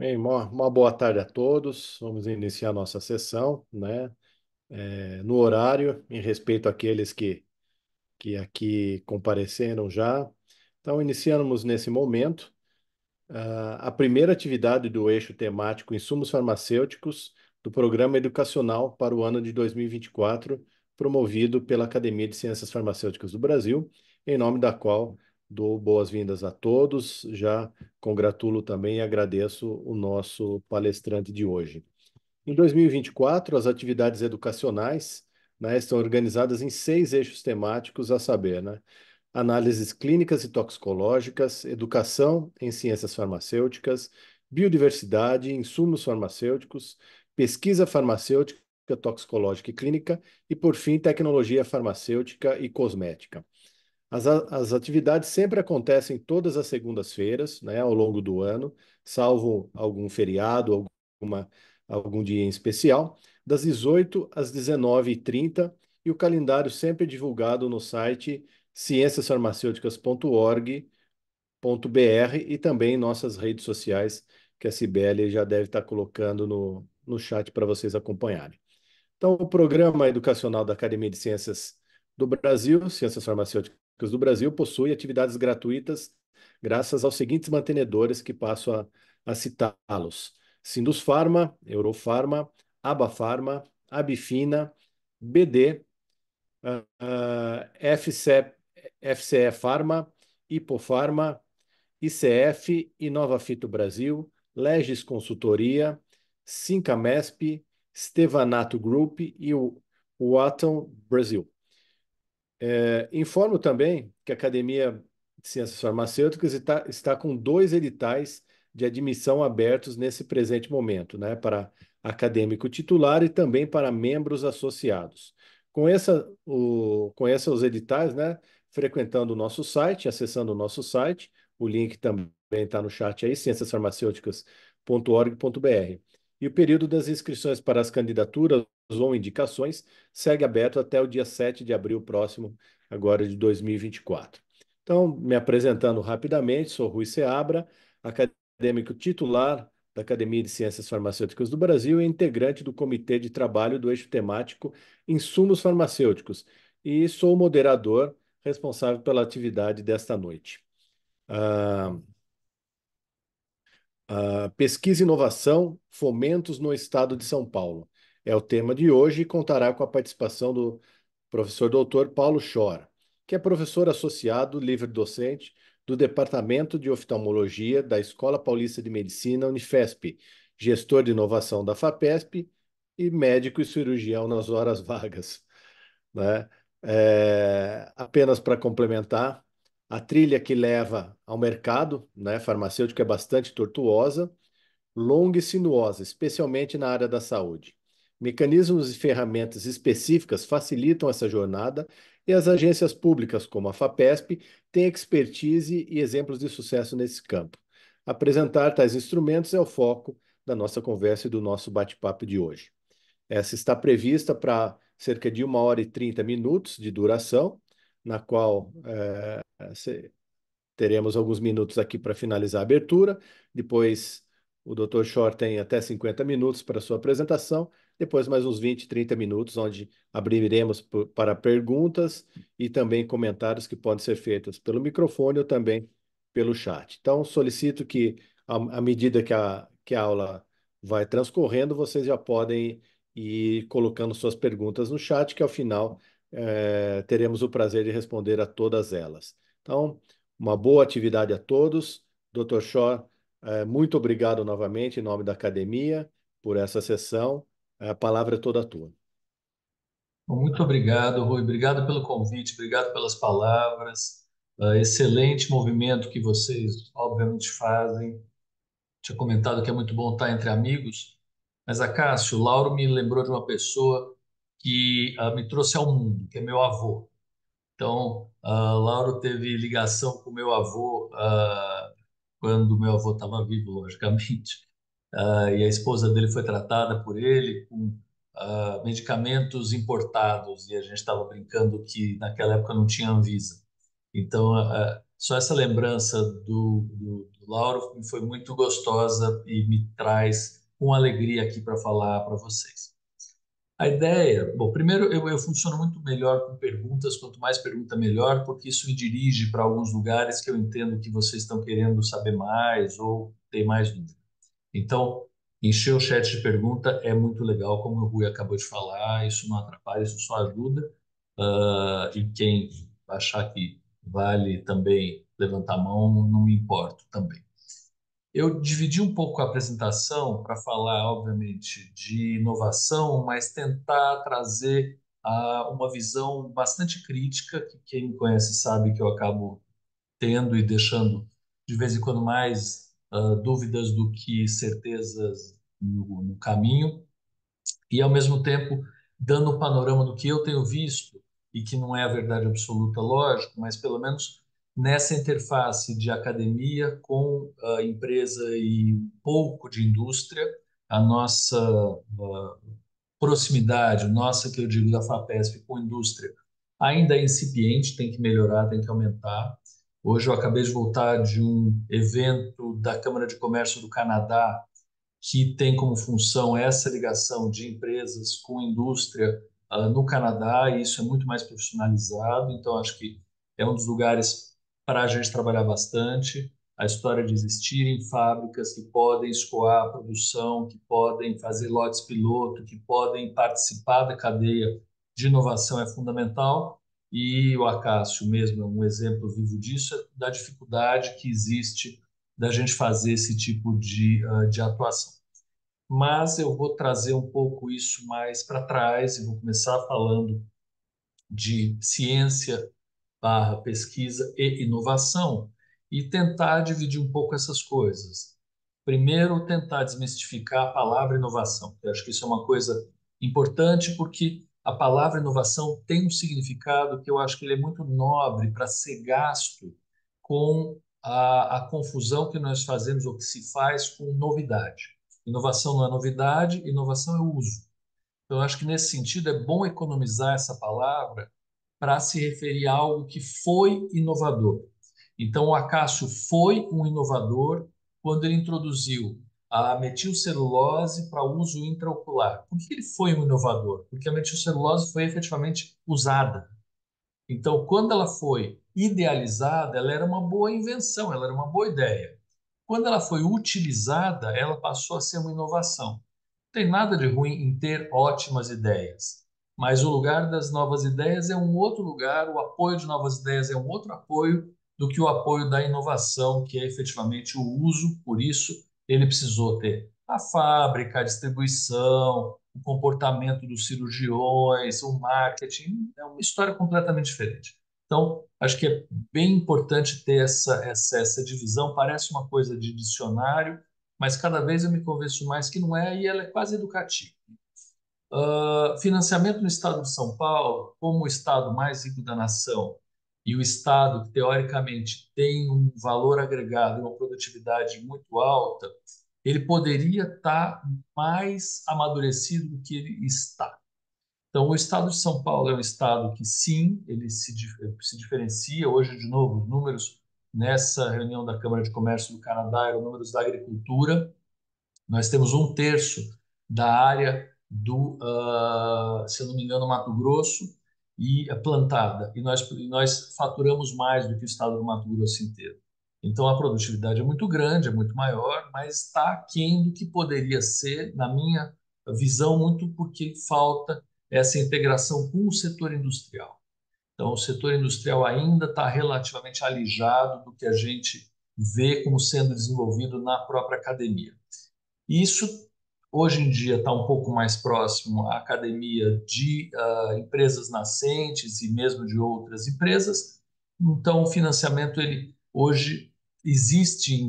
Bem, uma boa tarde a todos. Vamos iniciar nossa sessão, né? No horário, em respeito àqueles que aqui compareceram já. Então, iniciamos nesse momento a primeira atividade do eixo temático Insumos Farmacêuticos do Programa Educacional para o ano de 2024, promovido pela Academia de Ciências Farmacêuticas do Brasil, em nome da qual dou boas-vindas a todos. Já congratulo também e agradeço o nosso palestrante de hoje. Em 2024, as atividades educacionais, né, estão organizadas em 6 eixos temáticos, a saber, né, análises clínicas e toxicológicas, educação em ciências farmacêuticas, biodiversidade, insumos farmacêuticos, pesquisa farmacêutica, toxicológica e clínica e, por fim, tecnologia farmacêutica e cosmética. As atividades sempre acontecem todas as segundas-feiras, né, ao longo do ano, salvo algum feriado, alguma, algum dia em especial, das 18 às 19h30, e o calendário sempre é divulgado no site cienciasfarmacêuticas.org.br e também em nossas redes sociais, que a Cibele já deve estar colocando no chat para vocês acompanharem. Então, o Programa Educacional da Academia de Ciências do Brasil, Ciências Farmacêuticas do Brasil, possui atividades gratuitas graças aos seguintes mantenedores que passo a citá-los: Sindusfarma, Eurofarma, Abafarma, Abifina, BD, FCE Farma, Hipofarma, ICF, Inova Fito Brasil, Legis Consultoria, Sincamesp, Stevanato Group e o Atom Brasil. Informo também que a Academia de Ciências Farmacêuticas está com 2 editais de admissão abertos nesse presente momento, né, para acadêmico titular e também para membros associados. Conheça os editais, né, frequentando o nosso site, acessando o nosso site. O link também está no chat aí, cienciasfarmacêuticas.org.br. E o período das inscrições para as candidaturas ou indicações segue aberto até o dia 7 de abril próximo, agora de 2024. Então, me apresentando rapidamente, sou Rui Seabra, acadêmico titular da Academia de Ciências Farmacêuticas do Brasil e integrante do Comitê de Trabalho do Eixo Temático Insumos Farmacêuticos, e sou o moderador responsável pela atividade desta noite. Ah, Pesquisa e inovação, fomentos no estado de São Paulo. É o tema de hoje e contará com a participação do professor doutor Paulo Schor, que é professor associado livre-docente do Departamento de Oftalmologia da Escola Paulista de Medicina, Unifesp, gestor de inovação da FAPESP e médico e cirurgião nas horas vagas, né? Apenas para complementar, a trilha que leva ao mercado, né, farmacêutico é bastante tortuosa, longa e sinuosa, especialmente na área da saúde. Mecanismos e ferramentas específicas facilitam essa jornada e as agências públicas, como a FAPESP, têm expertise e exemplos de sucesso nesse campo. Apresentar tais instrumentos é o foco da nossa conversa e do nosso bate-papo de hoje. Essa está prevista para cerca de 1h30 de duração, na qual teremos alguns minutos aqui para finalizar a abertura. Depois, o Dr. Short tem até 50 minutos para sua apresentação. Depois, mais uns 20, 30 minutos, onde abriremos para perguntas e também comentários que podem ser feitos pelo microfone ou também pelo chat. Então, solicito que, à medida que a aula vai transcorrendo, vocês já podem ir colocando suas perguntas no chat, que ao final teremos o prazer de responder a todas elas. Então, uma boa atividade a todos. Dr. Shaw, muito obrigado novamente em nome da academia por essa sessão. A palavra é toda tua. Bom, muito obrigado, Rui. Obrigado pelo convite, obrigado pelas palavras. Excelente movimento que vocês, obviamente, fazem. Tinha comentado que é muito bom estar entre amigos, mas Acácio, o Lauro me lembrou de uma pessoa que me trouxe ao mundo, que é meu avô. Então, Lauro teve ligação com meu avô quando meu avô estava vivo, logicamente. E a esposa dele foi tratada por ele com medicamentos importados, e a gente estava brincando que naquela época não tinha Anvisa. Então, só essa lembrança do Lauro foi muito gostosa e me traz com alegria aqui para falar para vocês. A ideia, bom, primeiro eu funciono muito melhor com perguntas, quanto mais pergunta melhor, porque isso me dirige para alguns lugares que eu entendo que vocês estão querendo saber mais ou tem mais dúvida. Então, encher o chat de pergunta é muito legal, como o Rui acabou de falar, isso não atrapalha, isso só ajuda. E quem achar que vale também levantar a mão, não me importo também. Eu dividi um pouco a apresentação para falar, obviamente, de inovação, mas tentar trazer uma visão bastante crítica, que quem me conhece sabe que eu acabo tendo e deixando de vez em quando mais dúvidas do que certezas no caminho e, ao mesmo tempo, dando um panorama do que eu tenho visto e que não é a verdade absoluta, lógico, mas pelo menos nessa interface de academia com a empresa e um pouco de indústria, a nossa proximidade, nossa, que eu digo da FAPESP com indústria, ainda é incipiente, tem que melhorar, tem que aumentar. Hoje eu acabei de voltar de um evento da Câmara de Comércio do Canadá, que tem como função essa ligação de empresas com indústria no Canadá, e isso é muito mais profissionalizado, então acho que é um dos lugares para a gente trabalhar bastante. A história de existirem fábricas que podem escoar a produção, que podem fazer lotes piloto, que podem participar da cadeia de inovação é fundamental. E o Acácio mesmo é um exemplo vivo disso, da dificuldade que existe da gente fazer esse tipo de atuação. Mas eu vou trazer um pouco isso mais para trás e vou começar falando de ciência barra pesquisa e inovação e tentar dividir um pouco essas coisas. Primeiro, tentar desmistificar a palavra inovação. Eu acho que isso é uma coisa importante porque a palavra inovação tem um significado que eu acho que ele é muito nobre para ser gasto com a confusão que nós fazemos ou que se faz com novidade. Inovação não é novidade, inovação é uso. Então, eu acho que nesse sentido é bom economizar essa palavra para se referir a algo que foi inovador. Então, o Acácio foi um inovador quando ele introduziu a metilcelulose para uso intraocular. Por que ele foi um inovador? Porque a metilcelulose foi efetivamente usada. Então, quando ela foi idealizada, ela era uma boa invenção, ela era uma boa ideia. Quando ela foi utilizada, ela passou a ser uma inovação. Não tem nada de ruim em ter ótimas ideias, mas o lugar das novas ideias é um outro lugar, o apoio de novas ideias é um outro apoio do que o apoio da inovação, que é efetivamente o uso. Por isso, ele precisou ter a fábrica, a distribuição, o comportamento dos cirurgiões, o marketing, é uma história completamente diferente. Então, acho que é bem importante ter essa divisão. Parece uma coisa de dicionário, mas cada vez eu me convenço mais que não é, e ela é quase educativa. Financiamento no estado de São Paulo, como o estado mais rico da nação e o estado que teoricamente tem um valor agregado e uma produtividade muito alta, ele poderia estar mais amadurecido do que ele está. Então, o estado de São Paulo é um estado que, sim, ele se diferencia. Hoje, de novo, os números nessa reunião da Câmara de Comércio do Canadá eram números da agricultura. Nós temos um terço da área se eu não me engano, Mato Grosso e é plantada. E nós faturamos mais do que o estado do Mato Grosso inteiro. Então a produtividade é muito grande, é muito maior, mas está aquém do que poderia ser, na minha visão, muito porque falta essa integração com o setor industrial. Então, o setor industrial ainda está relativamente alijado do que a gente vê como sendo desenvolvido na própria academia. Isso, hoje em dia, está um pouco mais próximo à academia de empresas nascentes e mesmo de outras empresas. Então, o financiamento, ele hoje existe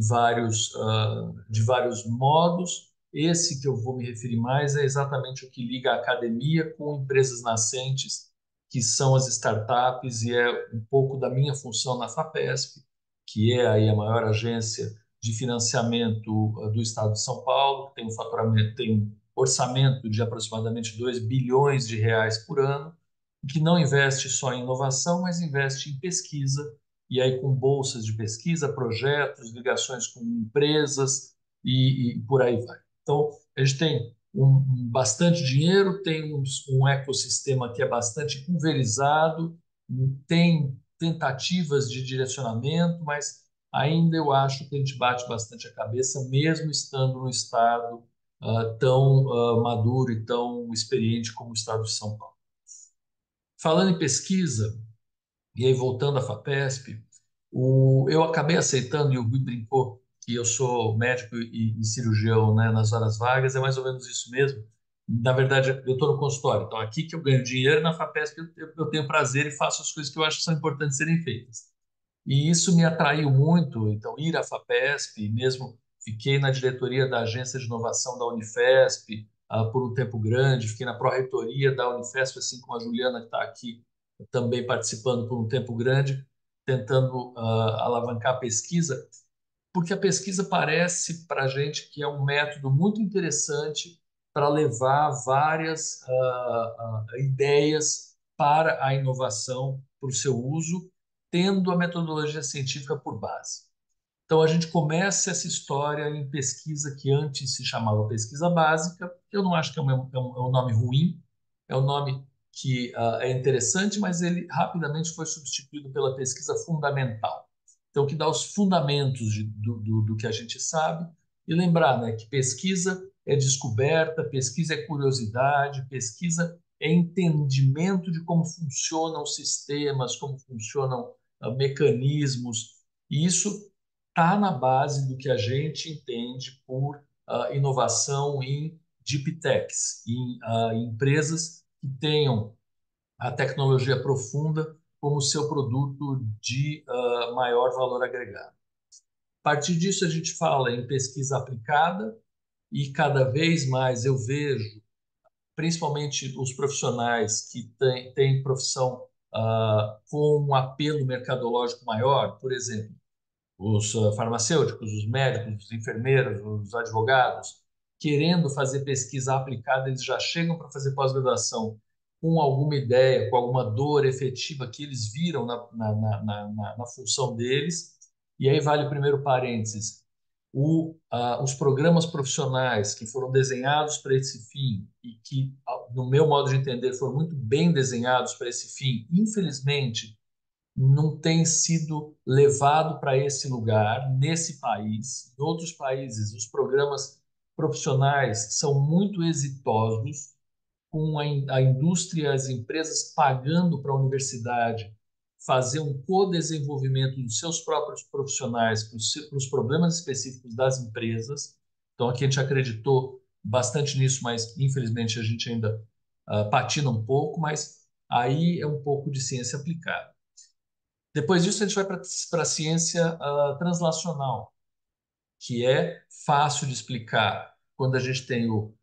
de vários modos. Esse que eu vou me referir mais é exatamente o que liga a academia com empresas nascentes, que são as startups, e é um pouco da minha função na FAPESP, que é aí a maior agência de financiamento do Estado de São Paulo, que tem um faturamento, tem um orçamento de aproximadamente 2 bilhões de reais por ano, que não investe só em inovação, mas investe em pesquisa e aí com bolsas de pesquisa, projetos, ligações com empresas e por aí vai. Então, a gente tem bastante dinheiro, tem um ecossistema que é bastante pulverizado, tem tentativas de direcionamento, mas ainda eu acho que a gente bate bastante a cabeça, mesmo estando no estado tão maduro e tão experiente como o estado de São Paulo. Falando em pesquisa, e aí voltando à FAPESP, eu acabei aceitando, e o Rui brincou que eu sou médico e cirurgião, né, nas horas vagas, é mais ou menos isso mesmo. Na verdade, eu estou no consultório, então aqui que eu ganho dinheiro, na FAPESP eu tenho prazer e faço as coisas que eu acho que são importantes serem feitas. E isso me atraiu muito, então, ir à FAPESP, mesmo fiquei na diretoria da Agência de Inovação da Unifesp por um tempo grande, fiquei na pró-reitoria da Unifesp, assim como a Juliana, que está aqui também participando por um tempo grande, tentando alavancar a pesquisa, porque a pesquisa parece para a gente que é um método muito interessante para levar várias ideias para a inovação, para o seu uso, tendo a metodologia científica por base. Então, a gente começa essa história em pesquisa que antes se chamava pesquisa básica. Eu não acho que é um nome ruim, é um nome que é interessante, mas ele rapidamente foi substituído pela pesquisa fundamental. Então, que dá os fundamentos do que a gente sabe. E lembrar, né, que pesquisa é descoberta, pesquisa é curiosidade, pesquisa é entendimento de como funcionam sistemas, como funcionam mecanismos. E isso está na base do que a gente entende por inovação em deep techs, em empresas que tenham a tecnologia profunda como seu produto de maior valor agregado. A partir disso, a gente fala em pesquisa aplicada e cada vez mais eu vejo, principalmente os profissionais que têm profissão com um apelo mercadológico maior, por exemplo, os farmacêuticos, os médicos, os enfermeiros, os advogados, querendo fazer pesquisa aplicada, eles já chegam para fazer pós-graduação com alguma ideia, com alguma dor efetiva que eles viram na função deles. E aí vale o primeiro parênteses. Os programas profissionais que foram desenhados para esse fim e que, no meu modo de entender, foram muito bem desenhados para esse fim, infelizmente, não tem sido levado para esse lugar nesse país. Em outros países, os programas profissionais são muito exitosos, com a indústria, as empresas pagando para a universidade fazer um co-desenvolvimento dos seus próprios profissionais para os problemas específicos das empresas. Então, aqui a gente acreditou bastante nisso, mas infelizmente a gente ainda patina um pouco, mas aí é um pouco de ciência aplicada. Depois disso, a gente vai para a ciência translacional, que é fácil de explicar quando a gente tem o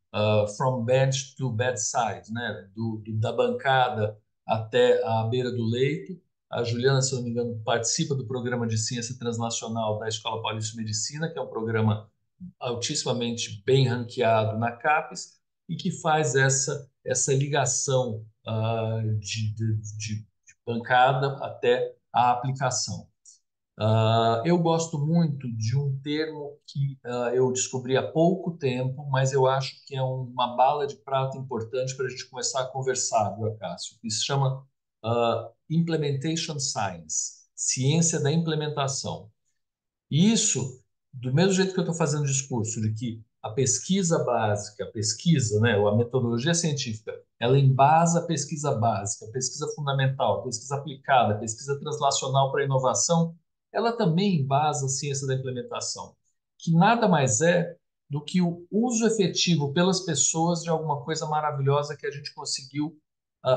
from bench to bedside, né? Da bancada até a beira do leito. A Juliana, se eu não me engano, participa do programa de ciência translacional da Escola Paulista de Medicina, que é um programa altissimamente bem ranqueado na CAPES e que faz essa ligação de bancada até a aplicação. Eu gosto muito de um termo que eu descobri há pouco tempo, mas eu acho que é uma bala de prata importante para a gente começar a conversar, viu, Cássio? Que se chama Implementation Science, ciência da implementação. E isso, do mesmo jeito que eu estou fazendo o discurso de que a pesquisa básica, a pesquisa, né, ou a metodologia científica, ela embasa a pesquisa básica, a pesquisa fundamental, a pesquisa aplicada, a pesquisa translacional para a inovação, ela também embasa a ciência da implementação, que nada mais é do que o uso efetivo pelas pessoas de alguma coisa maravilhosa que a gente conseguiu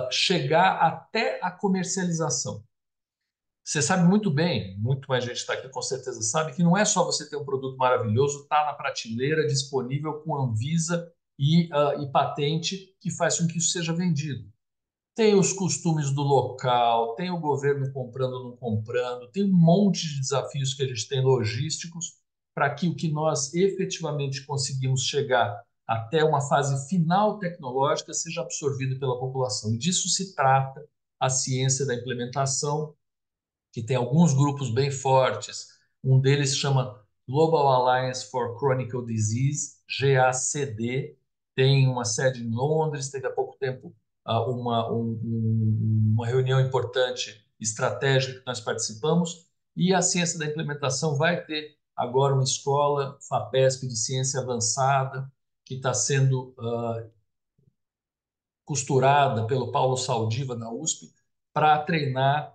chegar até a comercialização. Você sabe muito bem, muito mais gente está aqui com certeza sabe, que não é só você ter um produto maravilhoso, tá na prateleira, disponível com Anvisa e patente que faz com que isso seja vendido. Tem os costumes do local, tem o governo comprando ou não comprando, tem um monte de desafios que a gente tem logísticos para que o que nós efetivamente conseguimos chegar até uma fase final tecnológica seja absorvido pela população. E disso se trata a ciência da implementação, que tem alguns grupos bem fortes. Um deles se chama Global Alliance for Chronic Disease, GACD, tem uma sede em Londres, teve há pouco tempo uma reunião importante, estratégica, que nós participamos, e a ciência da implementação vai ter agora uma escola, FAPESP, de ciência avançada, que está sendo costurada pelo Paulo Saldiva, da USP, para treinar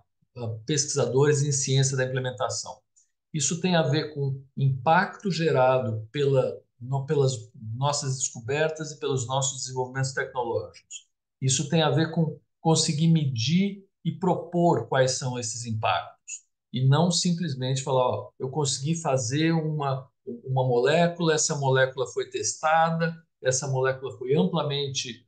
pesquisadores em ciência da implementação. Isso tem a ver com impacto gerado pelas nossas descobertas e pelos nossos desenvolvimentos tecnológicos. Isso tem a ver com conseguir medir e propor quais são esses impactos. E não simplesmente falar, ó, eu consegui fazer uma molécula, essa molécula foi testada, essa molécula foi amplamente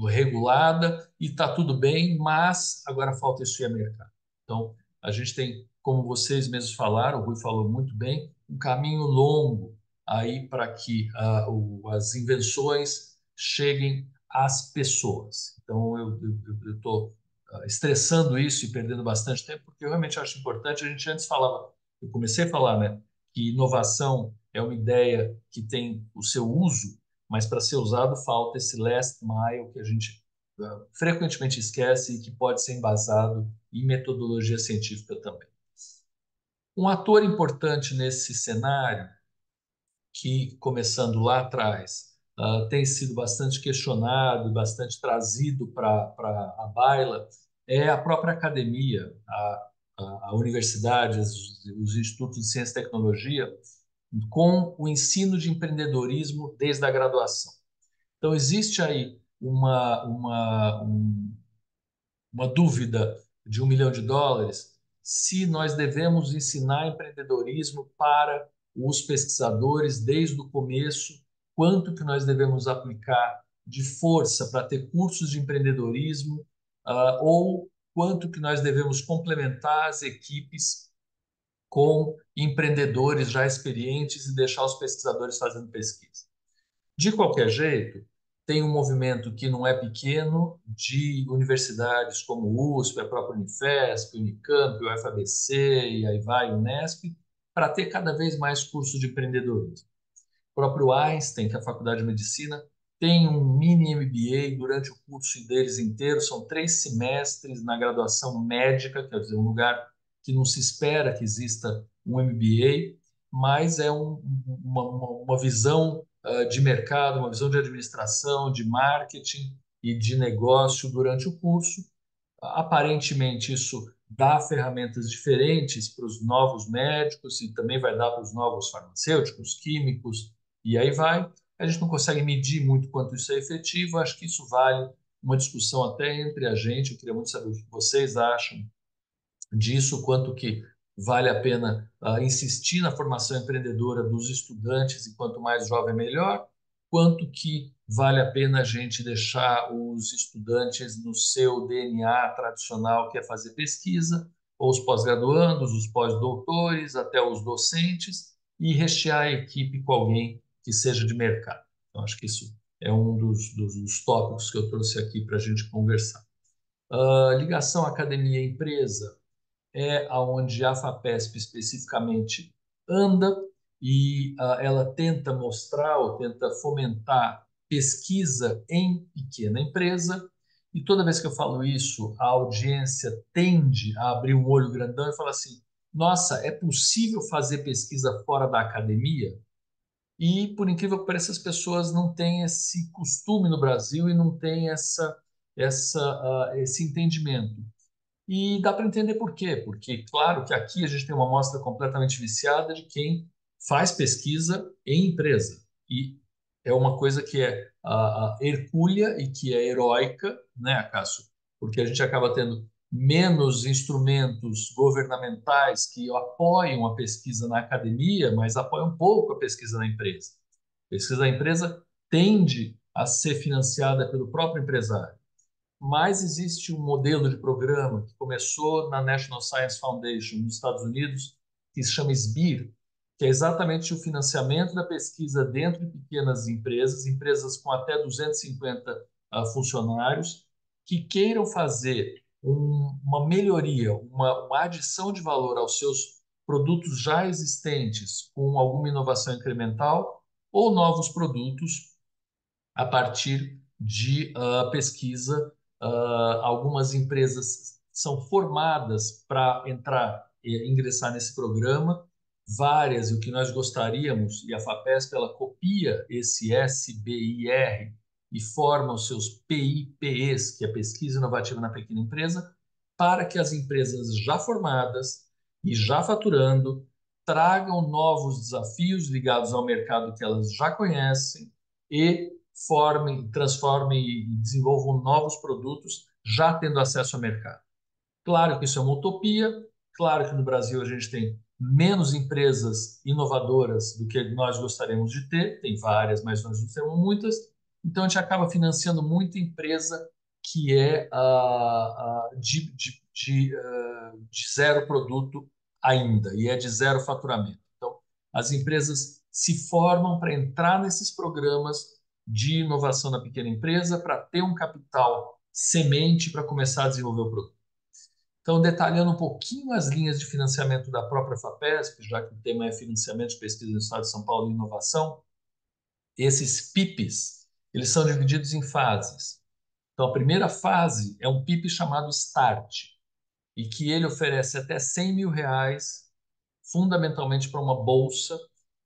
regulada e está tudo bem, mas agora falta isso ir a mercado. Então, a gente tem, como vocês mesmos falaram, o Rui falou muito bem, um caminho longo aí para que as invenções cheguem às pessoas. Então, eu estou estressando isso e perdendo bastante tempo, porque eu realmente acho importante. A gente antes falava, eu comecei a falar, né, que inovação é uma ideia que tem o seu uso, mas para ser usado falta esse last mile que a gente frequentemente esquece e que pode ser embasado em metodologia científica também. Um ator importante nesse cenário, que começando lá atrás, tem sido bastante questionado, bastante trazido para a baila, é a própria academia, a universidade, os institutos de ciência e tecnologia, com o ensino de empreendedorismo desde a graduação. Então, existe aí uma dúvida de US$ 1 milhão se nós devemos ensinar empreendedorismo para os pesquisadores desde o começo, quanto que nós devemos aplicar de força para ter cursos de empreendedorismo, ou quanto que nós devemos complementar as equipes com empreendedores já experientes e deixar os pesquisadores fazendo pesquisa. De qualquer jeito, tem um movimento que não é pequeno de universidades como o USP, a própria Unifesp, Unicamp, o FABC e aí vai, o Unesp, para ter cada vez mais cursos de empreendedorismo. O próprio Einstein, que é a Faculdade de Medicina, tem um mini MBA durante o curso deles inteiro, são 3 semestres na graduação médica, quer dizer, um lugar que não se espera que exista um MBA, mas é uma visão de mercado, uma visão de administração, de marketing e de negócio durante o curso. Aparentemente, isso dá ferramentas diferentes para os novos médicos e também vai dar para os novos farmacêuticos, químicos, e aí vai. A gente não consegue medir muito quanto isso é efetivo, acho que isso vale uma discussão até entre a gente. Eu queria muito saber o que vocês acham disso, quanto que vale a pena insistir na formação empreendedora dos estudantes e quanto mais jovem melhor, quanto que vale a pena a gente deixar os estudantes no seu DNA tradicional, que é fazer pesquisa, ou os pós-graduandos, os pós-doutores, até os docentes, e rechear a equipe com alguém que seja de mercado. Então, acho que isso é um dos tópicos que eu trouxe aqui para a gente conversar. Ligação academia-empresa é aonde a FAPESP especificamente anda e ela tenta mostrar ou tenta fomentar pesquisa em pequena empresa. E toda vez que eu falo isso, a audiência tende a abrir um olho grandão e falar assim: nossa, é possível fazer pesquisa fora da academia? E, por incrível que pareça, as pessoas não têm esse costume no Brasil e não têm esse entendimento. E dá para entender por quê. Porque, claro, que aqui a gente tem uma amostra completamente viciada de quem faz pesquisa em empresa. E é uma coisa que é hercúlea e que é heróica, né, Cássio? Porque a gente acaba tendo menos instrumentos governamentais que apoiam a pesquisa na academia, mas apoiam pouco a pesquisa na empresa. A pesquisa da empresa tende a ser financiada pelo próprio empresário, mas existe um modelo de programa que começou na National Science Foundation nos Estados Unidos, que se chama SBIR, que é exatamente o financiamento da pesquisa dentro de pequenas empresas, empresas com até 250 funcionários, que queiram fazer uma melhoria, uma adição de valor aos seus produtos já existentes com alguma inovação incremental ou novos produtos a partir de pesquisa. Algumas empresas são formadas para entrar e ingressar nesse programa, várias, e o que nós gostaríamos, e a FAPESP ela copia esse SBIR e forma os seus PIPEs, que é Pesquisa Inovativa na Pequena Empresa, para que as empresas já formadas e já faturando tragam novos desafios ligados ao mercado que elas já conhecem e formem, transformem e desenvolvam novos produtos já tendo acesso ao mercado. Claro que isso é uma utopia, claro que no Brasil a gente tem menos empresas inovadoras do que nós gostaríamos de ter, tem várias, mas nós não temos muitas, então a gente acaba financiando muita empresa que é de zero produto ainda e é de zero faturamento. Então, as empresas se formam para entrar nesses programas de inovação na pequena empresa para ter um capital semente para começar a desenvolver o produto. Então, detalhando um pouquinho as linhas de financiamento da própria FAPESP, já que o tema é financiamento de pesquisa do Estado de São Paulo e inovação, esses PIPs, eles são divididos em fases. Então, a primeira fase é um PIP chamado Start, e que ele oferece até R$ 100 mil, fundamentalmente para uma bolsa,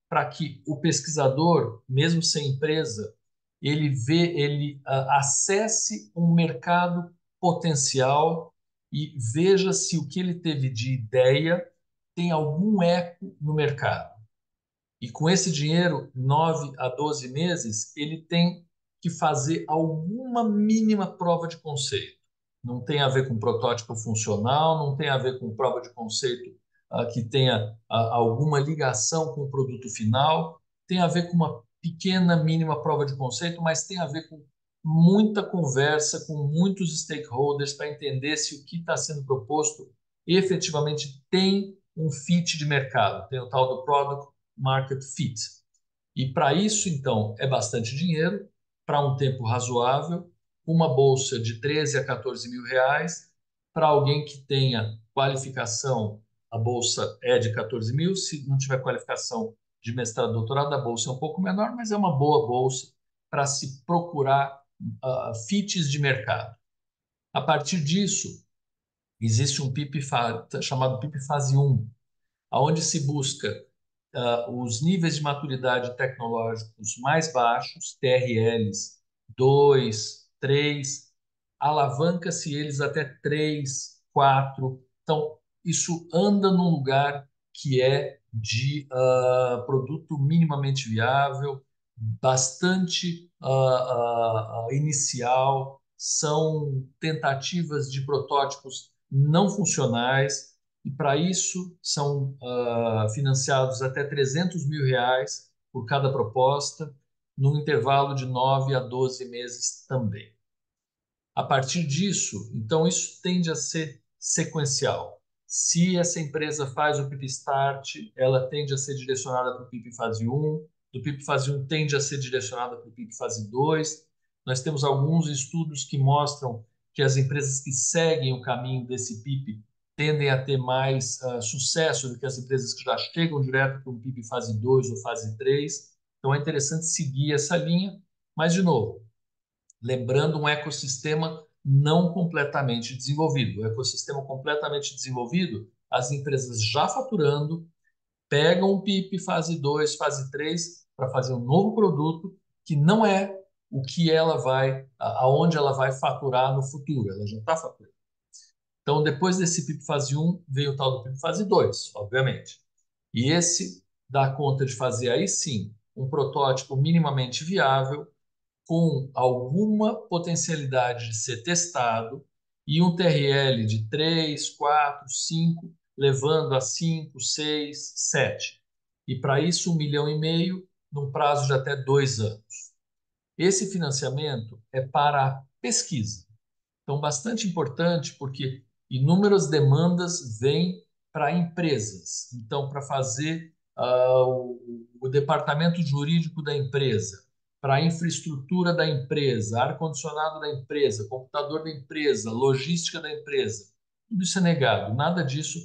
para que o pesquisador, mesmo sem empresa, ele acesse um mercado potencial e veja se o que ele teve de ideia tem algum eco no mercado. E com esse dinheiro, 9 a 12 meses, ele tem que fazer alguma mínima prova de conceito. Não tem a ver com protótipo funcional, não tem a ver com prova de conceito que tenha alguma ligação com o produto final, tem a ver com uma pequena, mínima prova de conceito, mas tem a ver com muita conversa com muitos stakeholders para entender se o que está sendo proposto efetivamente tem um fit de mercado, tem o tal do product market fit. E para isso, então, é bastante dinheiro, para um tempo razoável, uma bolsa de 13 a 14 mil reais. Para alguém que tenha qualificação, a bolsa é de 14 mil. Se não tiver qualificação de mestrado, doutorado, a bolsa é um pouco menor, mas é uma boa bolsa para se procurar fits de mercado. A partir disso, existe um PIP chamado PIP Fase 1, onde se busca os níveis de maturidade tecnológicos mais baixos, TRLs 2, 3, alavanca-se eles até 3, 4. Então, isso anda num lugar que é de produto minimamente viável, bastante inicial, são tentativas de protótipos não funcionais, e para isso são financiados até R$ 300 mil por cada proposta, num intervalo de 9 a 12 meses também. A partir disso, então, isso tende a ser sequencial. Se essa empresa faz o PIP Start, ela tende a ser direcionada para o PIP Fase 1, do PIP Fase 1 tende a ser direcionada para o PIP Fase 2. Nós temos alguns estudos que mostram que as empresas que seguem o caminho desse PIP tendem a ter mais sucesso do que as empresas que já chegam direto para um PIP Fase 2 ou Fase 3. Então é interessante seguir essa linha, mas, de novo, lembrando um ecossistema não completamente desenvolvido. O ecossistema completamente desenvolvido, as empresas já faturando, pegam o PIP fase 2, fase 3 para fazer um novo produto que não é o que ela vai, aonde ela vai faturar no futuro, ela já está faturando. Então, depois desse PIP fase 1, veio o tal do PIP fase 2, obviamente. E esse dá conta de fazer aí sim um protótipo minimamente viável, com alguma potencialidade de ser testado e um TRL de 3, 4, 5, levando a 5, 6, 7. E para isso, 1,5 milhão num prazo de até 2 anos. Esse financiamento é para a pesquisa. Então, bastante importante, porque inúmeras demandas vêm para empresas. Então, para fazer o departamento jurídico da empresa, para a infraestrutura da empresa, ar-condicionado da empresa, computador da empresa, logística da empresa. Tudo isso é negado. Nada disso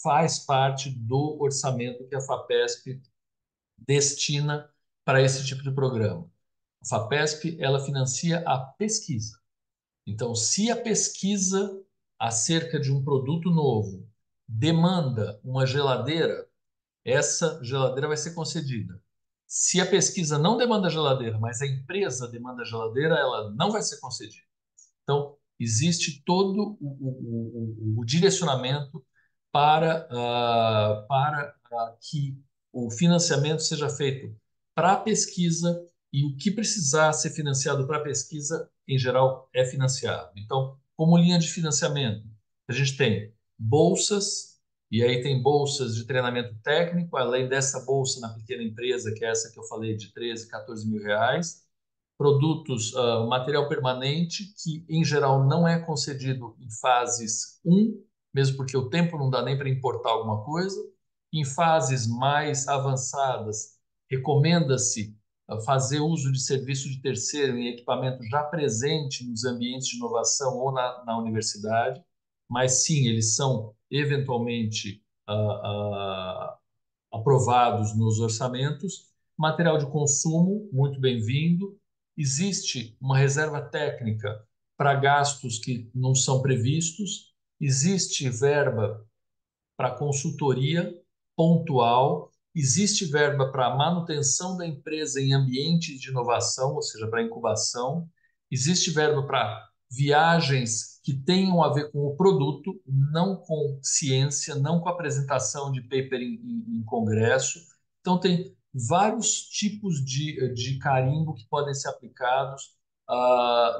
faz parte do orçamento que a FAPESP destina para esse tipo de programa. A FAPESP, ela financia a pesquisa. Então, se a pesquisa acerca de um produto novo demanda uma geladeira, essa geladeira vai ser concedida. Se a pesquisa não demanda geladeira, mas a empresa demanda geladeira, ela não vai ser concedida. Então, existe todo o direcionamento para que o financiamento seja feito para a pesquisa e o que precisar ser financiado para a pesquisa, em geral, é financiado. Então, como linha de financiamento, a gente tem bolsas, e aí tem bolsas de treinamento técnico, além dessa bolsa na pequena empresa, que é essa que eu falei de 13, 14 mil reais, produtos, material permanente, que em geral não é concedido em fases um, mesmo porque o tempo não dá nem para importar alguma coisa. Em fases mais avançadas, recomenda-se fazer uso de serviço de terceiro em equipamento já presente nos ambientes de inovação ou na universidade, mas sim, eles são eventualmente aprovados nos orçamentos. Material de consumo, muito bem-vindo. Existe uma reserva técnica para gastos que não são previstos. Existe verba para consultoria pontual. Existe verba para manutenção da empresa em ambientes de inovação, ou seja, para incubação. Existe verba para viagens que tenham a ver com o produto, não com ciência, não com apresentação de paper em congresso. Então, tem vários tipos de carimbo que podem ser aplicados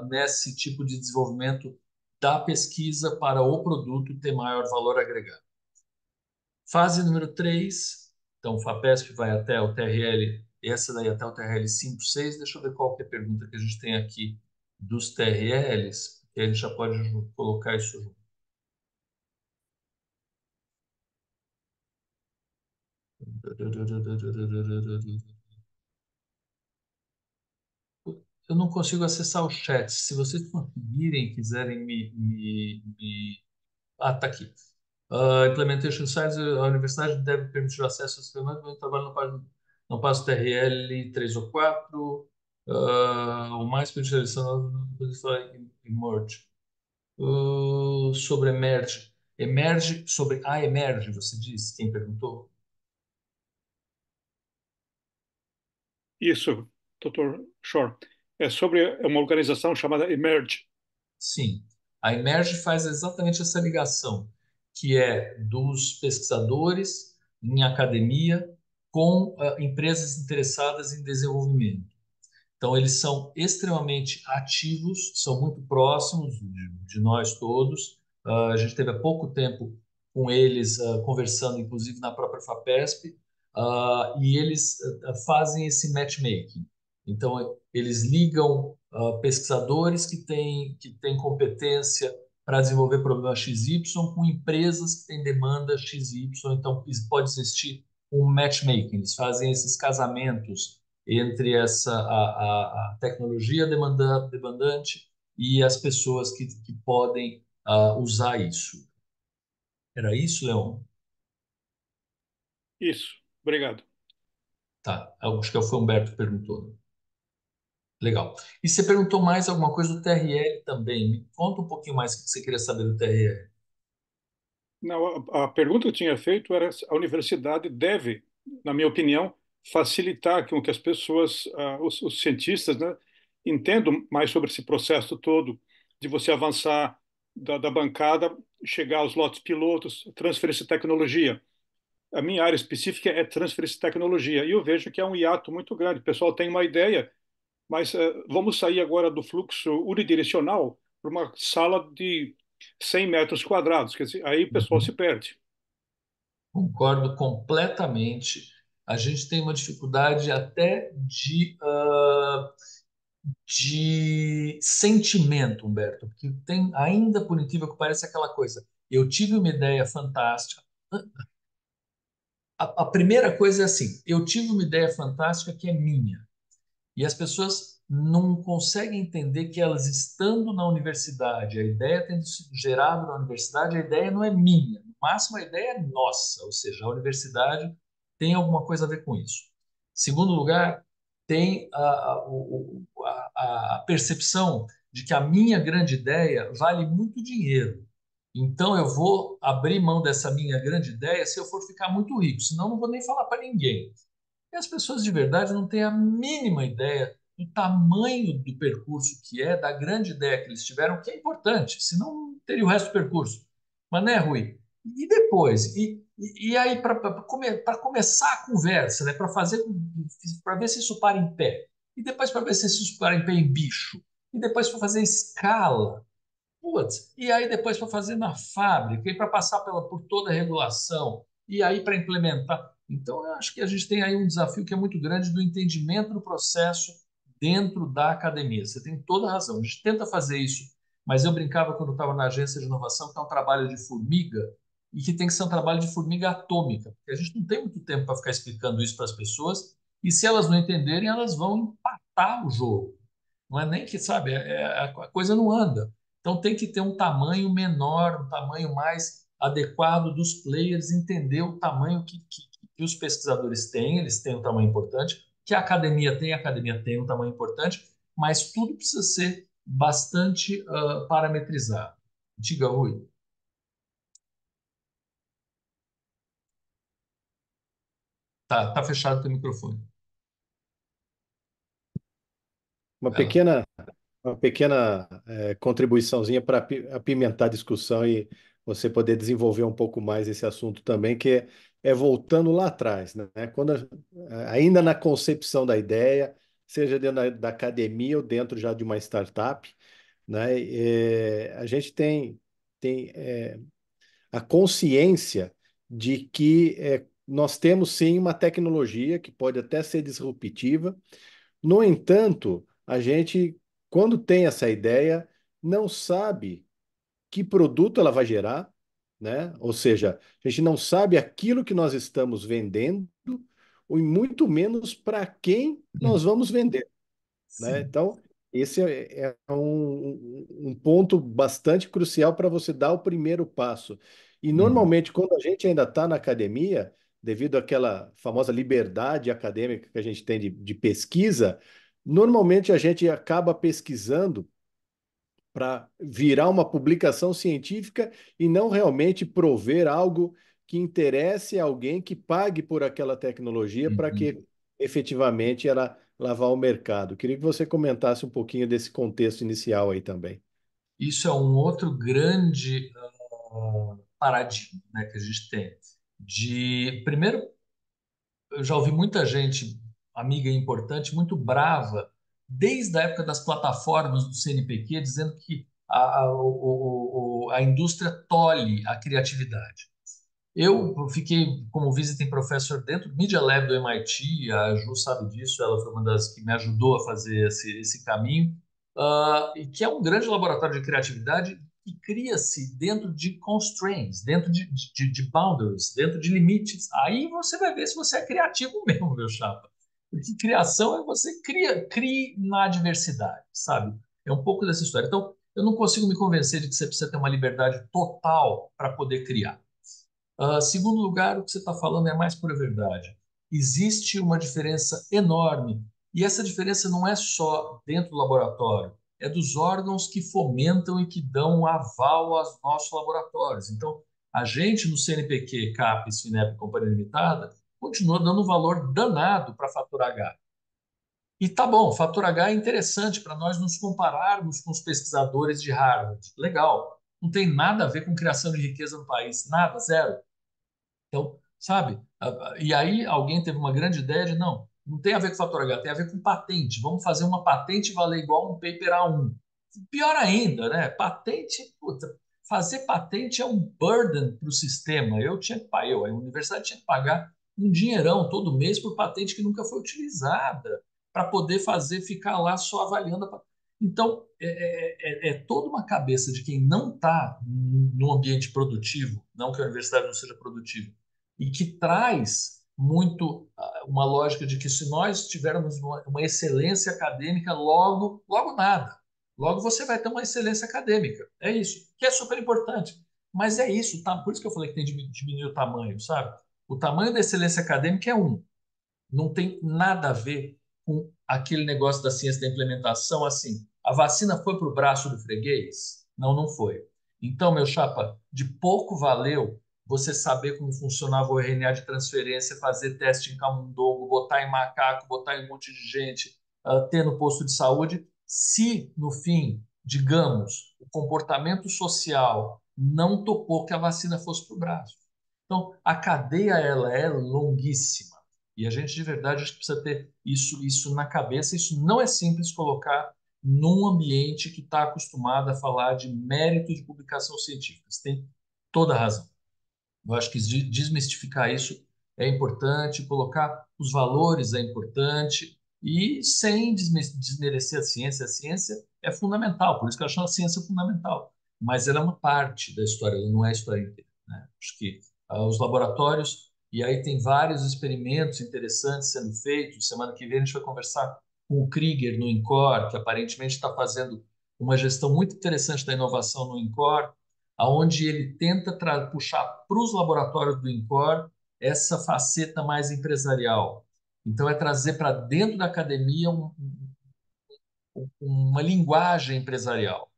nesse tipo de desenvolvimento da pesquisa para o produto ter maior valor agregado. Fase número 3, então o FAPESP vai até o TRL, essa daí até o TRL 5, 6. Deixa eu ver qual que é a pergunta que a gente tem aqui dos TRLs, que a gente já pode colocar isso junto. Eu não consigo acessar o chat. Se vocês conseguirem, quiserem Ah, tá aqui. Implementation Science, a universidade deve permitir o acesso às ferramentas, mas o trabalho não passa o TRL 3 ou 4, o mais especializado em Merge. Sobre Emerge. Emerge, sobre a Emerge, você disse, quem perguntou? Isso, Dr. Shore. É sobre uma organização chamada Emerge. Sim. A Emerge faz exatamente essa ligação, que é dos pesquisadores em academia com empresas interessadas em desenvolvimento. Então, eles são extremamente ativos, são muito próximos de nós todos. A gente teve há pouco tempo com eles conversando, inclusive na própria FAPESP, e eles fazem esse matchmaking. Então, eles ligam pesquisadores que têm competência para desenvolver problema XY com empresas que têm demanda XY. Então, pode existir um matchmaking. Eles fazem esses casamentos entre a tecnologia demandante e as pessoas que podem usar isso. Era isso, Leon? Isso, obrigado. Tá, acho que foi o Humberto que perguntou. Legal. E você perguntou mais alguma coisa do TRL também. Me conta um pouquinho mais o que você queria saber do TRL. Não, a pergunta que eu tinha feito era se a universidade deve, na minha opinião, facilitar com que as pessoas, os cientistas, né, entendam mais sobre esse processo todo de você avançar da bancada, chegar aos lotes pilotos, transferência de tecnologia. A minha área específica é transferência de tecnologia e eu vejo que é um hiato muito grande. O pessoal tem uma ideia, mas vamos sair agora do fluxo unidirecional para uma sala de 100 metros quadrados. Quer dizer, aí o pessoal se Uhum. perde. Concordo completamente. A gente tem uma dificuldade até de sentimento, Humberto, porque tem, ainda por incrível que pareça, aquela coisa. Eu tive uma ideia fantástica. A primeira coisa é assim: eu tive uma ideia fantástica que é minha. E as pessoas não conseguem entender que elas estando na universidade, a ideia tendo sido gerada na universidade, a ideia não é minha. No máximo, a ideia é nossa, ou seja, a universidade tem alguma coisa a ver com isso. Segundo lugar, tem a percepção de que a minha grande ideia vale muito dinheiro. Então, eu vou abrir mão dessa minha grande ideia se eu for ficar muito rico, senão não vou nem falar para ninguém. E as pessoas de verdade não têm a mínima ideia do tamanho do percurso que é, da grande ideia que eles tiveram, que é importante, senão não teria o resto do percurso. Mas né, Rui? E depois? E aí, começar a conversa, né, para ver se isso para em pé. E depois para ver se isso para em pé em bicho. E depois para fazer escala. Putz, e aí depois para fazer na fábrica, e para passar por toda a regulação, e aí para implementar. Então, eu acho que a gente tem aí um desafio que é muito grande do entendimento do processo dentro da academia. Você tem toda a razão. A gente tenta fazer isso, mas eu brincava quando estava na agência de inovação que é um trabalho de formiga e que tem que ser um trabalho de formiga atômica, porque a gente não tem muito tempo para ficar explicando isso para as pessoas, e se elas não entenderem, elas vão empatar o jogo. Não é nem que, sabe, a coisa não anda. Então tem que ter um tamanho menor, um tamanho mais adequado dos players, entender o tamanho que os pesquisadores têm, eles têm um tamanho importante, que a academia tem um tamanho importante, mas tudo precisa ser bastante parametrizado. Diga, Rui. Tá fechado o teu microfone. Uma Ela. pequena Uma pequena contribuiçãozinha para apimentar a discussão e você poder desenvolver um pouco mais esse assunto também, que é voltando lá atrás, né? Ainda na concepção da ideia, seja dentro da academia ou dentro já de uma startup, né? A gente tem a consciência de que nós temos sim uma tecnologia que pode até ser disruptiva. No entanto, a gente, quando tem essa ideia, não sabe que produto ela vai gerar, né? Ou seja, a gente não sabe aquilo que nós estamos vendendo, e muito menos para quem nós vamos vender, né? Sim. Então, esse é um ponto bastante crucial para você dar o primeiro passo. E Uhum. normalmente, quando a gente ainda está na academia, devido àquela famosa liberdade acadêmica que a gente tem de pesquisa, normalmente a gente acaba pesquisando para virar uma publicação científica e não realmente prover algo que interesse a alguém que pague por aquela tecnologia para Uhum. que efetivamente ela vá ao mercado. Queria que você comentasse um pouquinho desse contexto inicial aí também. Isso é um outro grande paradigma, né, que a gente tem. Primeiro, eu já ouvi muita gente, amiga e importante, muito brava, desde a época das plataformas do CNPq, dizendo que a indústria tolhe a criatividade. Eu fiquei como visiting professor dentro do Media Lab do MIT, a Ju sabe disso, ela foi uma das que me ajudou a fazer esse caminho, e que é um grande laboratório de criatividade que cria-se dentro de constraints, dentro de boundaries, dentro de limites. Aí você vai ver se você é criativo mesmo, meu chapa. Porque criação é você crie na adversidade, sabe? É um pouco dessa história. Então, eu não consigo me convencer de que você precisa ter uma liberdade total para poder criar. Segundo lugar, o que você está falando é a mais pura verdade. Existe uma diferença enorme, e essa diferença não é só dentro do laboratório, é dos órgãos que fomentam e que dão um aval aos nossos laboratórios. Então, a gente no CNPq, CAPES, FINEP e Companhia Limitada continua dando um valor danado para a fatura H. E tá bom, fatura H é interessante para nós nos compararmos com os pesquisadores de Harvard. Legal. Não tem nada a ver com criação de riqueza no país, nada, zero. Então, sabe? E aí alguém teve uma grande ideia de não tem a ver com fator H, tem a ver com patente. Vamos fazer uma patente valer igual um paper A1. Pior ainda, né? Patente, puta, fazer patente é um burden para o sistema. A universidade tinha que pagar um dinheirão todo mês por patente que nunca foi utilizada, para poder fazer, ficar lá só avaliando a patente. Então, é toda uma cabeça de quem não está no ambiente produtivo, não que a universidade não seja produtiva, e que traz muito uma lógica de que se nós tivermos uma excelência acadêmica, logo nada. Logo você vai ter uma excelência acadêmica. É isso, que é super importante. Mas é isso, tá? Por isso que eu falei que tem que diminuir o tamanho, sabe? O tamanho da excelência acadêmica é um. Não tem nada a ver com aquele negócio da ciência da implementação, assim. A vacina foi para o braço do freguês? Não, não foi. Então, meu chapa, de pouco valeu você saber como funcionava o RNA de transferência, fazer teste em camundongo, botar em macaco, botar em um monte de gente, ter no posto de saúde, se no fim, digamos, o comportamento social não topou que a vacina fosse para o braço. Então, a cadeia ela é longuíssima. E a gente, de verdade, acho que precisa ter isso na cabeça. Isso não é simples colocar num ambiente que está acostumado a falar de mérito de publicação científica. Você tem toda a razão. Eu acho que desmistificar isso é importante, colocar os valores é importante e sem desmerecer a ciência. A ciência é fundamental, por isso que eu acho a ciência fundamental. Mas ela é uma parte da história, ela não é a história inteira, né? Acho que os laboratórios, e aí tem vários experimentos interessantes sendo feitos. Semana que vem a gente vai conversar com o Krieger no INCOR, que aparentemente está fazendo uma gestão muito interessante da inovação no INCOR, aonde ele tenta puxar para os laboratórios do INCOR essa faceta mais empresarial. Então, é trazer para dentro da academia uma linguagem empresarial.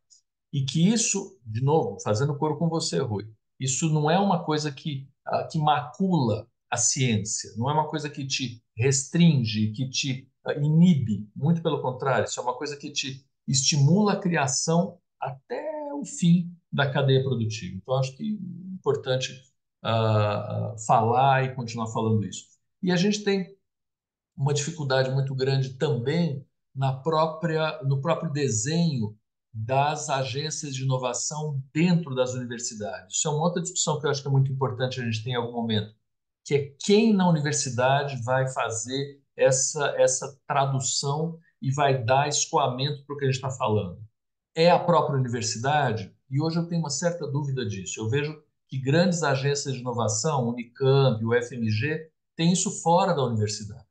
E que isso, de novo, fazendo coro com você, Rui, isso não é uma coisa que macula a ciência, não é uma coisa que te restringe, que te inibe, muito pelo contrário, isso é uma coisa que te estimula a criação até o fim da cadeia produtiva. Então, acho que é importante falar e continuar falando isso. E a gente tem uma dificuldade muito grande também no próprio desenho das agências de inovação dentro das universidades. Isso é uma outra discussão que eu acho que é muito importante a gente ter em algum momento, que é quem na universidade vai fazer essa tradução e vai dar escoamento para o que a gente está falando. É a própria universidade? E hoje eu tenho uma certa dúvida disso. Eu vejo que grandes agências de inovação, Unicamp, o FMG, têm isso fora da universidade.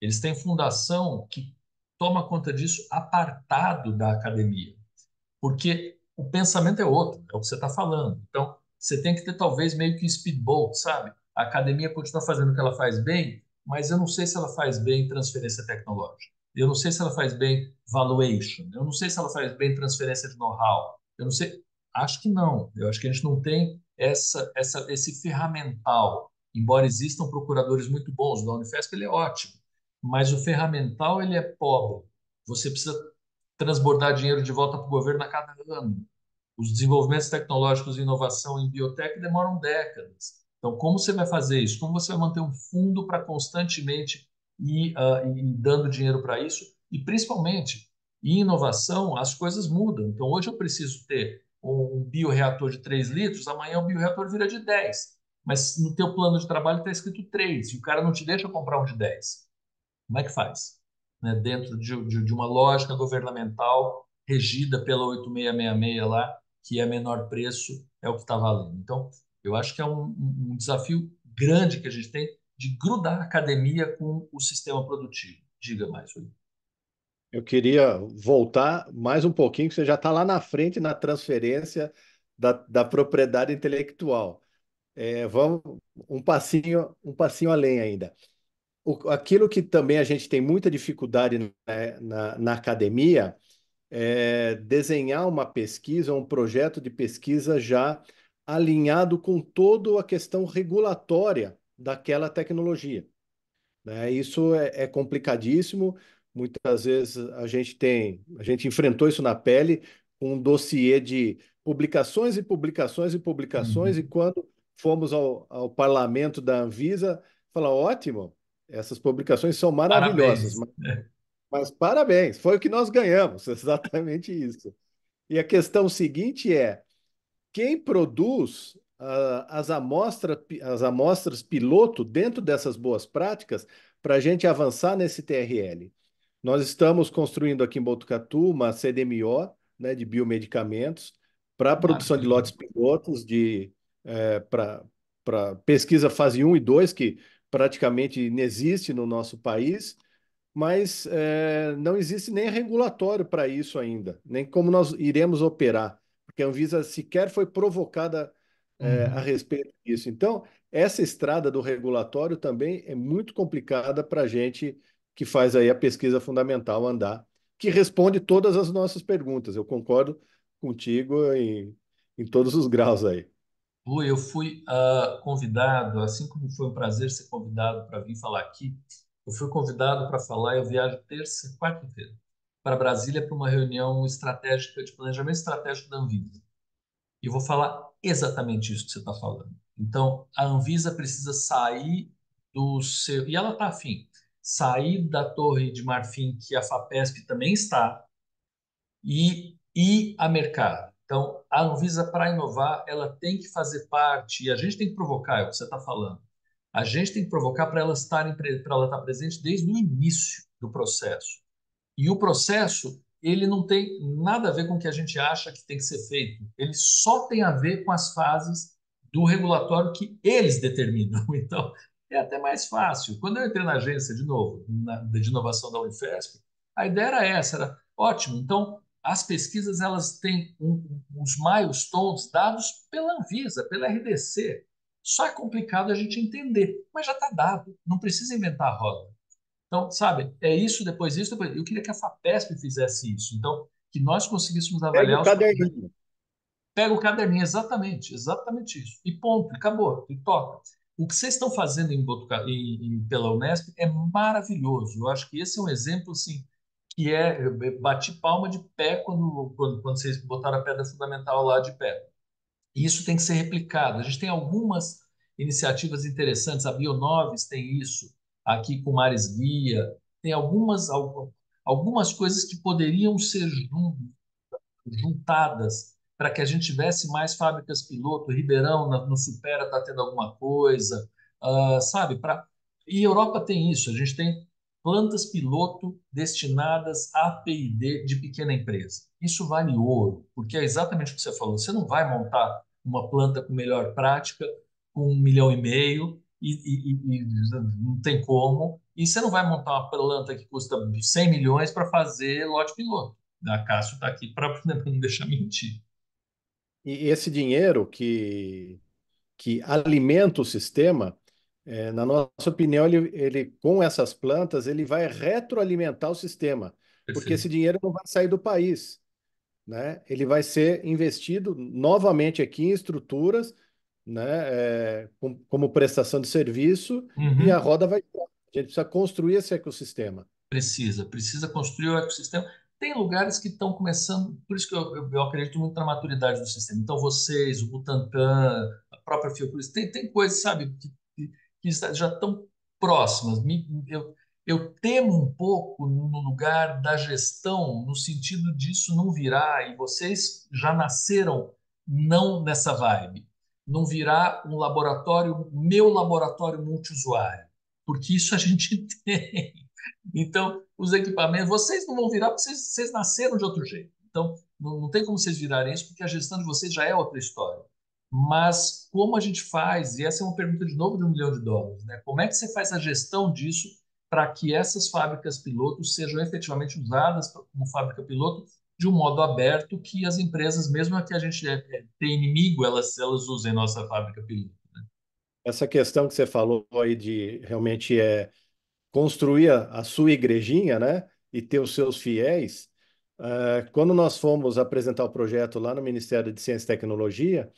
Eles têm fundação que toma conta disso apartado da academia, porque o pensamento é outro, é o que você está falando. Então, você tem que ter talvez meio que um speedboat, sabe? A academia continua fazendo o que ela faz bem, mas eu não sei se ela faz bem transferência tecnológica. Eu não sei se ela faz bem valuation. Eu não sei se ela faz bem transferência de know-how. Eu não sei. Acho que não. Eu acho que a gente não tem esse ferramental. Embora existam procuradores muito bons, o da Unifesp ele é ótimo, mas o ferramental ele é pobre. Você precisa transbordar dinheiro de volta para o governo a cada ano. Os desenvolvimentos tecnológicos e inovação em biotech demoram décadas. Então, como você vai fazer isso? Como você vai manter um fundo para constantemente ir dando dinheiro para isso? E, principalmente, em inovação, as coisas mudam. Então, hoje eu preciso ter um bioreator de 3 litros, amanhã o bioreator vira de 10. Mas no teu plano de trabalho está escrito 3 e o cara não te deixa comprar um de 10. Como é que faz? Né? Dentro de uma lógica governamental regida pela 8666 lá, que é menor preço, é o que está valendo. Então, eu acho que é um desafio grande que a gente tem de grudar a academia com o sistema produtivo. Diga mais, Rui. Eu queria voltar mais um pouquinho, que você já está lá na frente na transferência da propriedade intelectual. Vamos um passinho além ainda. Aquilo que também a gente tem muita dificuldade, né, na academia é desenhar uma pesquisa, um projeto de pesquisa já alinhado com toda a questão regulatória daquela tecnologia, né? Isso é complicadíssimo. Muitas vezes a gente enfrentou isso na pele, um dossiê de publicações e publicações e publicações, e Uhum. quando fomos ao parlamento da Anvisa, falar, ótimo, essas publicações são maravilhosas, Parabéns. mas parabéns, foi o que nós ganhamos, exatamente isso. E a questão seguinte é, quem produz as amostras piloto dentro dessas boas práticas para a gente avançar nesse TRL? Nós estamos construindo aqui em Botucatu uma CDMO, né, de biomedicamentos para a Ah, produção que de legal. lotes pilotos para pesquisa fase 1 e 2, que praticamente inexiste no nosso país, mas não existe nem regulatório para isso ainda, nem como nós iremos operar, porque a Anvisa sequer foi provocada a Uhum. respeito disso. Então, essa estrada do regulatório também é muito complicada para a gente que faz aí a pesquisa fundamental andar, que responde todas as nossas perguntas. Eu concordo contigo em todos os graus aí. Lu, eu fui convidado, assim como foi um prazer ser convidado para vir falar aqui, eu fui convidado para falar, eu viajo terça e quarta-feira para Brasília para uma reunião estratégica de planejamento estratégico da Anvisa. E eu vou falar exatamente isso que você está falando. Então, a Anvisa precisa sair do seu. E ela está afim. Sair da Torre de Marfim, que a FAPESP também está, e ir a mercado. Então, a Anvisa, para inovar, ela tem que fazer parte, e a gente tem que provocar, é o que você está falando. A gente tem que provocar para para ela estar presente desde o início do processo. E o processo, ele não tem nada a ver com o que a gente acha que tem que ser feito. Ele só tem a ver com as fases do regulatório que eles determinam. Então, é até mais fácil. Quando eu entrei na agência, de novo, de inovação da Unifesp, a ideia era essa, era ótimo. Então, as pesquisas elas têm uns milestones dados pela Anvisa, pela RDC. Só é complicado a gente entender, mas já está dado, não precisa inventar a roda. Então, sabe, é isso, depois isso, depois. Eu queria que a FAPESP fizesse isso. Então, que nós conseguíssamos Pega o avaliar os projetos. caderninho. Pega o caderninho, exatamente, exatamente isso. E ponto, acabou, e toca. O que vocês estão fazendo pela Unesp é maravilhoso. Eu acho que esse é um exemplo, assim, que eu bati palma de pé quando vocês botaram a pedra fundamental lá de pé. E isso tem que ser replicado. A gente tem algumas iniciativas interessantes, a Bionoves tem isso, aqui com Mares Guia, tem algumas coisas que poderiam ser juntadas para que a gente tivesse mais fábricas piloto. Ribeirão, no Supera, está tendo alguma coisa, sabe? E Europa tem isso, a gente tem plantas piloto destinadas a P&D de pequena empresa. Isso vale ouro, porque é exatamente o que você falou. Você não vai montar uma planta com melhor prática com 1,5 milhão e não tem como. E você não vai montar uma planta que custa 100 milhões para fazer lote piloto. A Cássio está aqui para não deixar mentir. E esse dinheiro que alimenta o sistema, na nossa opinião, com essas plantas, ele vai retroalimentar o sistema, porque esse Perfeito. dinheiro não vai sair do país, né? Ele vai ser investido novamente aqui em estruturas, né, como prestação de serviço, e a Uhum. roda vai. A gente precisa construir esse ecossistema. Precisa construir o ecossistema. Tem lugares que estão começando, por isso que eu acredito muito na maturidade do sistema. Então, vocês, o Butantan, a própria Fiocruz, tem coisas, sabe, que já estão próximas. Eu temo um pouco no lugar da gestão, no sentido disso não virar, e vocês já nasceram não nessa vibe, não virar um laboratório, meu laboratório multiusuário, porque isso a gente tem. Então, os equipamentos, vocês não vão virar porque vocês nasceram de outro jeito. Então, não tem como vocês virarem isso, porque a gestão de vocês já é outra história. Mas como a gente faz, e essa é uma pergunta de novo de US$ 1 milhão, né? Como é que você faz a gestão disso para que essas fábricas pilotos sejam efetivamente usadas como fábrica piloto de um modo aberto, que as empresas, mesmo que a gente tem inimigo, elas usem nossa fábrica piloto. Essa questão que você falou aí de realmente construir a sua igrejinha, né, e ter os seus fiéis. Quando nós fomos apresentar o projeto lá no Ministério de Ciência e Tecnologia,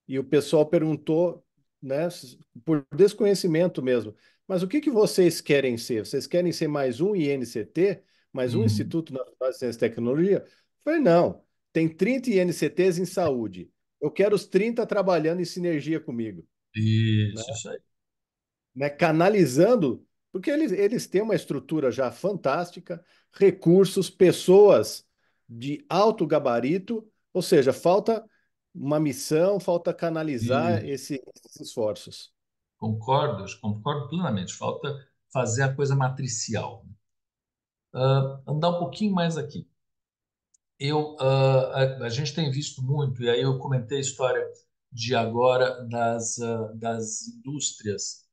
e o pessoal perguntou, né, por desconhecimento mesmo, mas o que que vocês querem ser? Vocês querem ser mais um INCT, mais um Uhum. Instituto Nacional de Ciência e Tecnologia? Eu falei, não, tem 30 INCTs em saúde. Eu quero os 30 trabalhando em sinergia comigo, né? Isso aí. Canalizando, porque eles têm uma estrutura já fantástica, recursos, pessoas de alto gabarito, ou seja, falta uma missão, falta canalizar Isso. esses esforços. Concordo plenamente. Falta fazer a coisa matricial. Andar um pouquinho mais aqui. A gente tem visto muito, e aí eu comentei a história de agora das indústrias.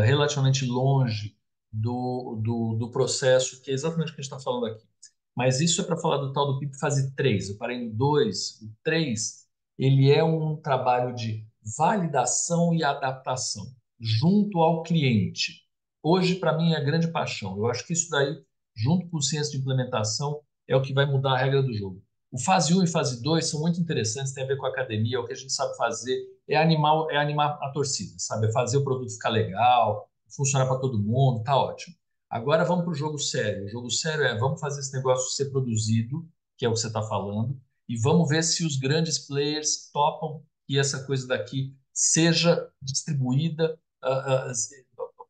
relativamente longe do processo, que é exatamente o que a gente está falando aqui. Mas isso é para falar do tal do PIP fase 3. Eu parei no 2. O 3, ele é um trabalho de validação e adaptação junto ao cliente. Hoje, para mim, é a grande paixão. Eu acho que isso daí, junto com o ciência de implementação, é o que vai mudar a regra do jogo. O fase 1 e fase 2 são muito interessantes, tem a ver com a academia, é o que a gente sabe fazer, é animar a torcida, sabe? É fazer o produto ficar legal, funcionar para todo mundo, tá ótimo. Agora vamos para o jogo sério. O jogo sério é vamos fazer esse negócio ser produzido, que é o que você está falando, e vamos ver se os grandes players topam que essa coisa daqui seja distribuída,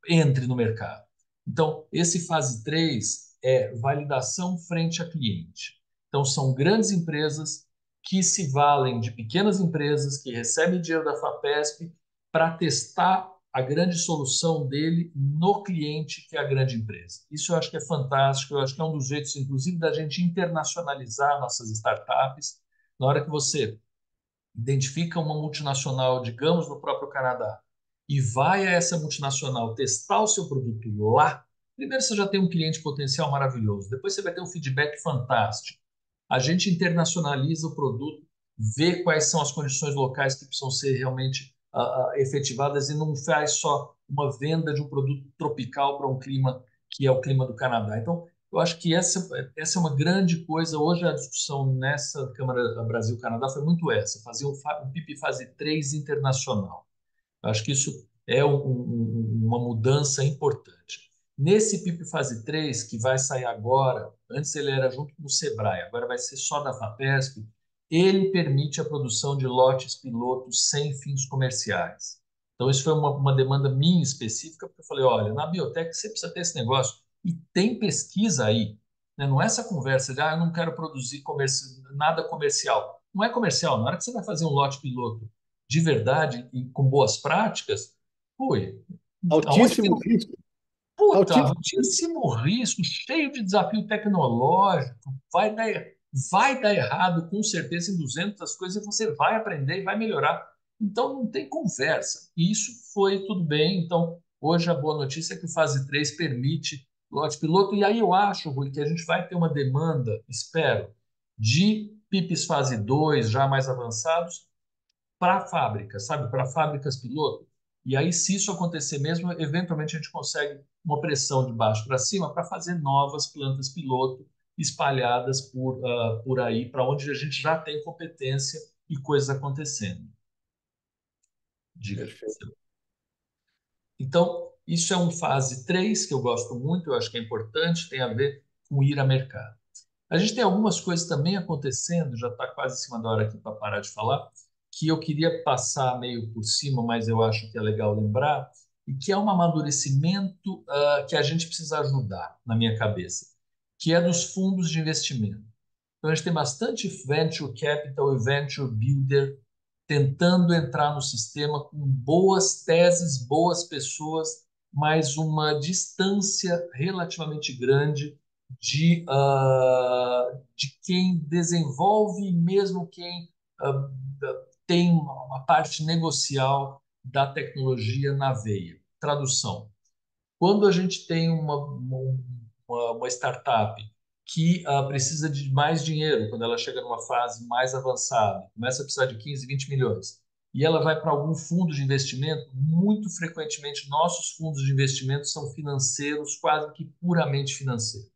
entre no mercado. Então, esse fase 3 é validação frente a cliente. Então, são grandes empresas que se valem de pequenas empresas que recebem dinheiro da FAPESP para testar a grande solução dele no cliente, que é a grande empresa. Isso eu acho que é fantástico, eu acho que é um dos jeitos, inclusive, da gente internacionalizar nossas startups. Na hora que você identifica uma multinacional, digamos, no próprio Canadá, e vai a essa multinacional testar o seu produto lá, primeiro você já tem um cliente potencial maravilhoso, depois você vai ter um feedback fantástico. A gente internacionaliza o produto, vê quais são as condições locais que precisam ser realmente efetivadas e não faz só uma venda de um produto tropical para um clima que é o clima do Canadá. Então, eu acho que essa é uma grande coisa. Hoje a discussão nessa Câmara Brasil-Canadá foi muito essa, fazer um PIB fase 3 internacional. Eu acho que isso é uma mudança importante. Nesse PIP fase 3 que vai sair agora, antes ele era junto com o Sebrae, agora vai ser só da FAPESP, ele permite a produção de lotes pilotos sem fins comerciais. Então, isso foi uma demanda minha específica, porque eu falei, olha, na biotech você precisa ter esse negócio, e tem pesquisa aí, né? Não é essa conversa de, eu não quero produzir nada comercial. Não é comercial, na hora que você vai fazer um lote piloto de verdade e com boas práticas, ui, aonde tem Altíssimo um risco. puta, Altíssimo. altíssimo risco, cheio de desafio tecnológico, vai dar errado com certeza em 200 coisas e você vai aprender e vai melhorar. Então não tem conversa. E isso foi tudo bem. Então, hoje a boa notícia é que o fase 3 permite lote piloto. E aí eu acho, Rui, que a gente vai ter uma demanda, espero, de PIPs fase 2 já mais avançados para fábricas, sabe? Para fábricas piloto. E aí, se isso acontecer mesmo, eventualmente a gente consegue uma pressão de baixo para cima para fazer novas plantas piloto espalhadas por aí, para onde a gente já tem competência e coisas acontecendo. Diga. Perfeito. Então, isso é um fase 3 que eu gosto muito, eu acho que é importante, tem a ver com ir a mercado. A gente tem algumas coisas também acontecendo, já está quase em cima da hora aqui para parar de falar, que eu queria passar meio por cima, mas eu acho que é legal lembrar, e que é um amadurecimento que a gente precisa ajudar, na minha cabeça, que é dos fundos de investimento. Então, a gente tem bastante venture capital e venture builder tentando entrar no sistema com boas teses, boas pessoas, mas uma distância relativamente grande de quem desenvolve e mesmo quem uh, tem uma parte negocial da tecnologia na veia. Tradução. Quando a gente tem uma startup que precisa de mais dinheiro, quando ela chega numa fase mais avançada, começa a precisar de 15, 20 milhões, e ela vai para algum fundo de investimento, muito frequentemente nossos fundos de investimento são financeiros, quase que puramente financeiros.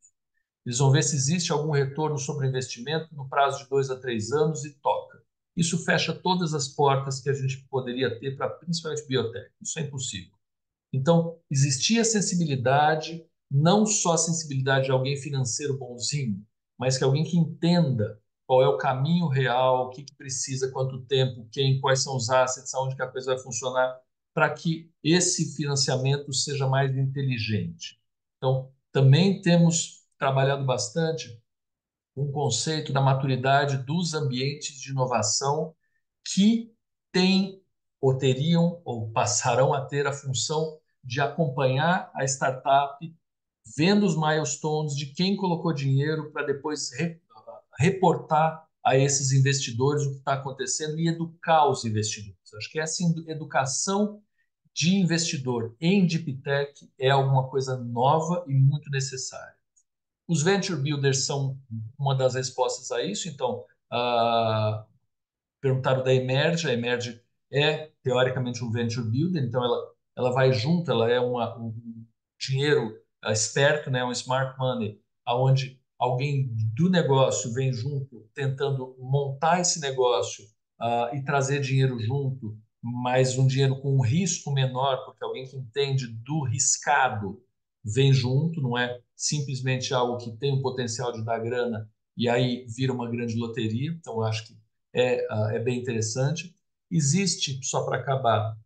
Eles vão ver se existe algum retorno sobre o investimento no prazo de 2 a 3 anos e toca. Isso fecha todas as portas que a gente poderia ter para principalmente biotech. Isso é impossível. Então, existia sensibilidade, não só a sensibilidade de alguém financeiro bonzinho, mas que alguém que entenda qual é o caminho real, o que, que precisa, quanto tempo, quem, quais são os assets, aonde que a coisa vai funcionar, para que esse financiamento seja mais inteligente. Então, também temos trabalhado bastante um conceito da maturidade dos ambientes de inovação que têm ou teriam ou passarão a ter a função de acompanhar a startup, vendo os milestones de quem colocou dinheiro para depois reportar a esses investidores o que está acontecendo e educar os investidores. Acho que essa educação de investidor em Deep Tech é alguma coisa nova e muito necessária. Os venture builders são uma das respostas a isso. Então, perguntaram da Emerge. A Emerge é, teoricamente, um venture builder. Então, ela vai junto, ela é um dinheiro esperto, né, um smart money, aonde alguém do negócio vem junto tentando montar esse negócio e trazer dinheiro junto, mas um dinheiro com um risco menor, porque alguém que entende do riscado vem junto, não é simplesmente algo que tem o potencial de dar grana e aí vira uma grande loteria. Então, eu acho que é bem interessante. Existe, só para acabar,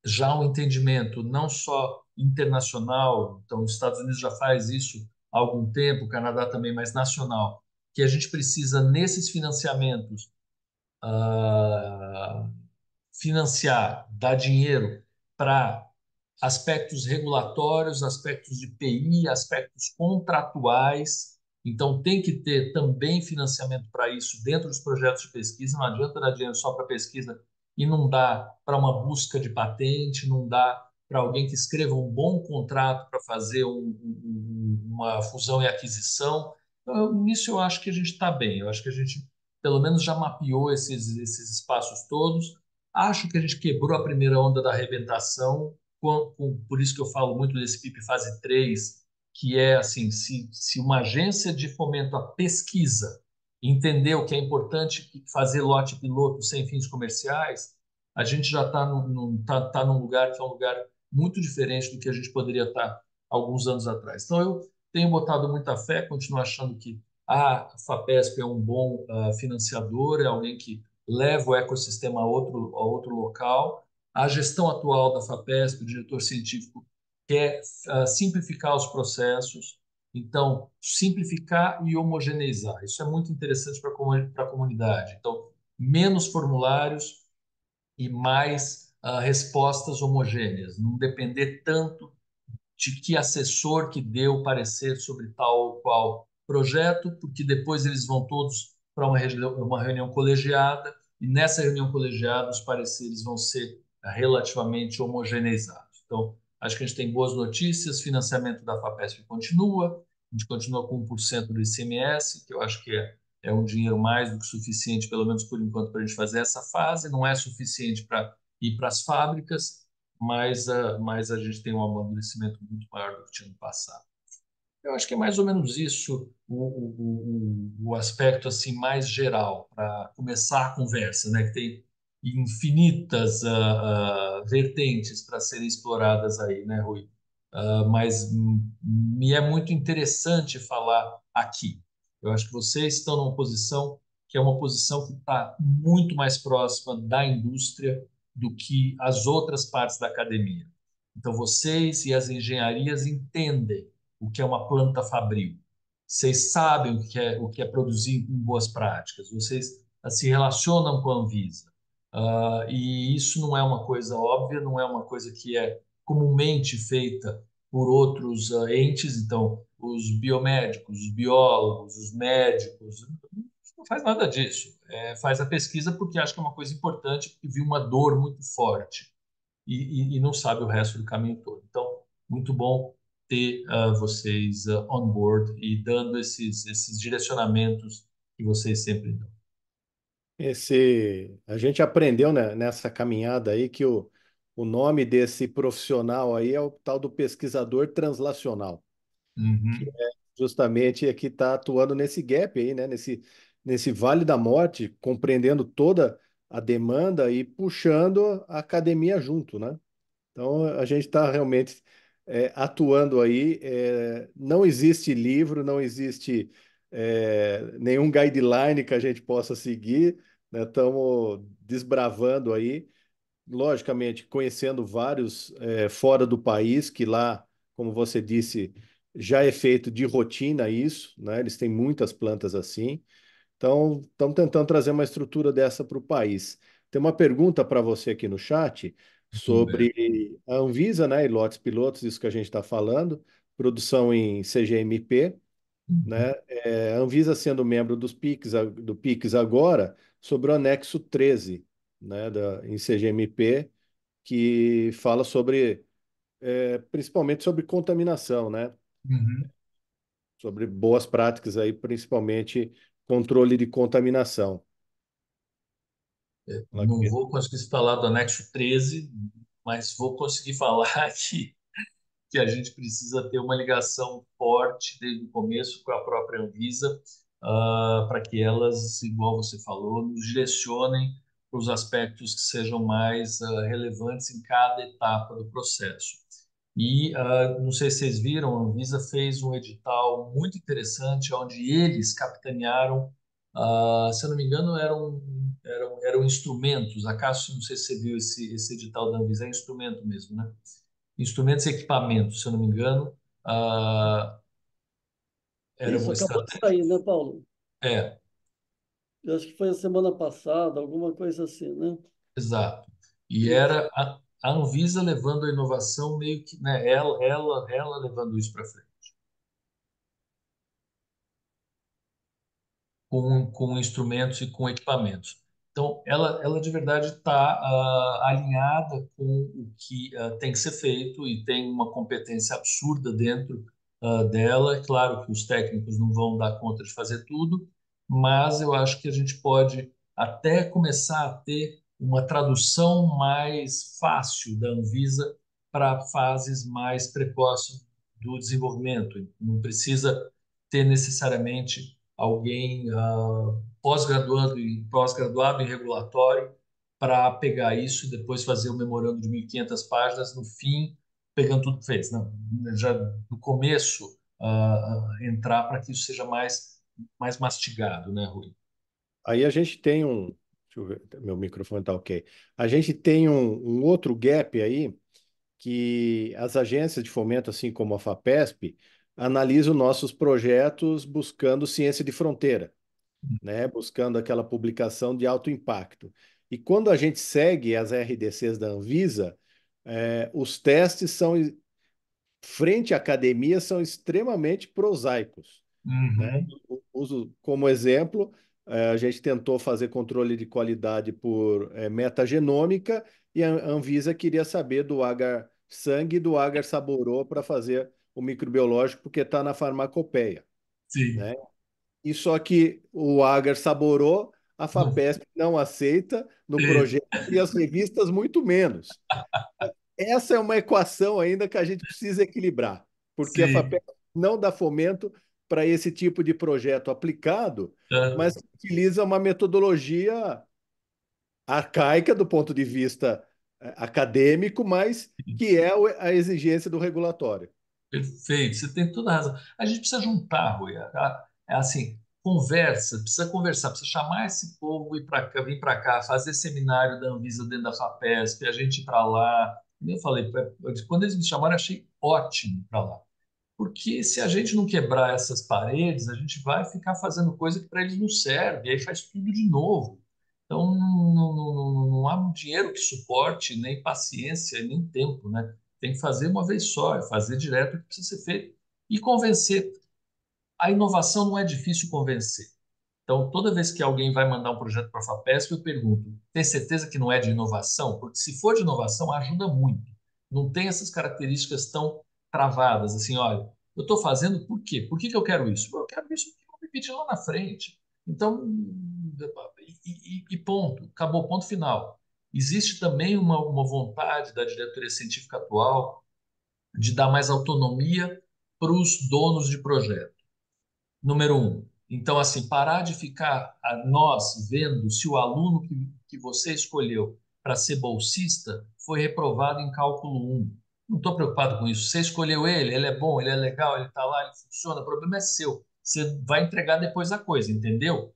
já um entendimento não só internacional, então os Estados Unidos já faz isso há algum tempo, o Canadá também, mas nacional, que a gente precisa, nesses financiamentos, ah, financiar, dar dinheiro para aspectos regulatórios, aspectos de PI, aspectos contratuais. Então, tem que ter também financiamento para isso dentro dos projetos de pesquisa. Não adianta dar dinheiro só para pesquisa e não dá para uma busca de patente, não dá para alguém que escreva um bom contrato para fazer uma fusão e aquisição. Então, nisso eu acho que a gente está bem. Eu acho que a gente, pelo menos, já mapeou esses espaços todos. Acho que a gente quebrou a primeira onda da arrebentação, por isso que eu falo muito desse PIP fase 3, que é assim, se uma agência de fomento à pesquisa entendeu que é importante fazer lote piloto sem fins comerciais, a gente já está num lugar que é um lugar muito diferente do que a gente poderia estar alguns anos atrás. Então, eu tenho botado muita fé, continuo achando que a FAPESP é um bom financiador, é alguém que leva o ecossistema a outro local. A gestão atual da FAPESP, o diretor científico, quer simplificar os processos, então, simplificar e homogeneizar. Isso é muito interessante para a comunidade. Então, menos formulários e mais respostas homogêneas, não depender tanto de que assessor que deu o parecer sobre tal ou qual projeto, porque depois eles vão todos para uma reunião colegiada, e nessa reunião colegiada os pareceres vão ser relativamente homogeneizados. Então, acho que a gente tem boas notícias, financiamento da FAPESP continua, a gente continua com 1% do ICMS, que eu acho que é um dinheiro mais do que suficiente, pelo menos por enquanto, para a gente fazer essa fase, não é suficiente para ir para as fábricas, mas a gente tem um amadurecimento muito maior do que tinha no passado. Eu acho que é mais ou menos isso o aspecto assim mais geral para começar a conversa, né? Que tem infinitas vertentes para serem exploradas aí, né, Rui? Mas me é muito interessante falar aqui. Eu acho que vocês estão numa posição que é uma posição que está muito mais próxima da indústria do que as outras partes da academia. Então, vocês e as engenharias entendem o que é uma planta fabril. Vocês sabem o que é produzir em boas práticas. Vocês se relacionam com a Anvisa. E isso não é uma coisa óbvia, não é uma coisa que é comumente feita por outros entes. Então, os biomédicos, os biólogos, os médicos, não faz nada disso. Faz a pesquisa porque acha que é uma coisa importante, porque viu uma dor muito forte e não sabe o resto do caminho todo. Então, muito bom ter vocês on board e dando esses direcionamentos que vocês sempre dão. A gente aprendeu, né, nessa caminhada aí que o nome desse profissional aí é o tal do pesquisador translacional, que Uhum. é justamente que está atuando nesse gap aí, né, nesse vale da morte, compreendendo toda a demanda e puxando a academia junto, né? Então, a gente está realmente atuando aí. Não existe livro, não existe nenhum guideline que a gente possa seguir, né? Estamos desbravando aí, logicamente, conhecendo vários fora do país, que lá, como você disse, já é feito de rotina isso, né? Eles têm muitas plantas assim. Então, estamos tentando trazer uma estrutura dessa para o país. Tem uma pergunta para você aqui no chat Vamos ver. sobre a Anvisa, né, e lotes pilotos, isso que a gente está falando, produção em CGMP, Uhum. né? A Anvisa sendo membro do PIX agora, sobre o anexo 13, né, em CGMP, que fala sobre, principalmente sobre contaminação, né? Uhum. Sobre boas práticas aí, principalmente controle de contaminação. Ela Não que- vou conseguir falar do anexo 13, mas vou conseguir falar que a gente precisa ter uma ligação forte desde o começo com a própria Anvisa, para que elas, igual você falou, nos direcionem para os aspectos que sejam mais relevantes em cada etapa do processo. E não sei se vocês viram, a Anvisa fez um edital muito interessante, onde eles capitanearam, se eu não me engano, eram instrumentos. A Cássio, não sei se você viu esse edital da Anvisa, é instrumento mesmo, né? Instrumentos e equipamentos, se eu não me engano. Ah, era Isso uma acabou de estratégia. sair, né, Paulo? É, Eu acho que foi a semana passada, alguma coisa assim, né? exato. E Isso. era a Anvisa levando a inovação meio que, né, ela levando isso para frente, com instrumentos e com equipamentos. Então, ela de verdade está alinhada com o que tem que ser feito e tem uma competência absurda dentro dela. É claro que os técnicos não vão dar conta de fazer tudo, mas eu acho que a gente pode até começar a ter uma tradução mais fácil da Anvisa para fases mais precoces do desenvolvimento. Não precisa ter necessariamente alguém pós-graduado em regulatório para pegar isso e depois fazer o memorando de 1.500 páginas no fim, pegando tudo que fez. Não, já do começo entrar para que isso seja mais mastigado, né, Rui? Aí a gente tem um. Deixa eu ver, meu microfone está ok. A gente tem um outro gap aí, que as agências de fomento, assim como a FAPESP, analisam nossos projetos buscando ciência de fronteira, né? Buscando aquela publicação de alto impacto. E quando a gente segue as RDCs da Anvisa, os testes são, frente à academia, são extremamente prosaicos, né? Uhum. Uso como exemplo, a gente tentou fazer controle de qualidade por metagenômica e a Anvisa queria saber do agar sangue e do agar saborô para fazer o microbiológico, porque está na farmacopeia, Sim. né? E só que o agar saborô, a Não. FAPESP não aceita no Sim. projeto e as revistas muito menos. Essa é uma equação ainda que a gente precisa equilibrar, porque a Sim. FAPESP não dá fomento para esse tipo de projeto aplicado, Ah, mas utiliza uma metodologia arcaica do ponto de vista acadêmico, mas que é a exigência do regulatório. Perfeito, você tem toda a razão. A gente precisa juntar, Rui. É assim, precisa conversar, precisa chamar esse povo e para cá, vir para cá, fazer seminário da Anvisa dentro da FAPESP, a gente ir para lá. Como eu falei, quando eles me chamaram, eu achei ótimo para lá. Porque se a gente não quebrar essas paredes, a gente vai ficar fazendo coisa que para eles não serve, e aí faz tudo de novo. Então, não há dinheiro que suporte, nem paciência, nem tempo, né? Tem que fazer uma vez só, é fazer direto o que precisa ser feito. E convencer. A inovação não é difícil convencer. Então, toda vez que alguém vai mandar um projeto para a FAPESP, eu pergunto: tem certeza que não é de inovação? Porque se for de inovação, ajuda muito. Não tem essas características tão travadas, assim, olha, eu estou fazendo por quê? Por que que eu quero isso? Eu quero isso porque eu me pedi lá na frente. Então, e ponto, acabou, ponto final. Existe também uma vontade da diretoria científica atual de dar mais autonomia para os donos de projeto. Número um. Então, assim, parar de ficar nós vendo se o aluno que você escolheu para ser bolsista foi reprovado em cálculo um. Não estou preocupado com isso. Você escolheu ele é bom, ele é legal, ele está lá, ele funciona, o problema é seu. Você vai entregar depois a coisa, entendeu?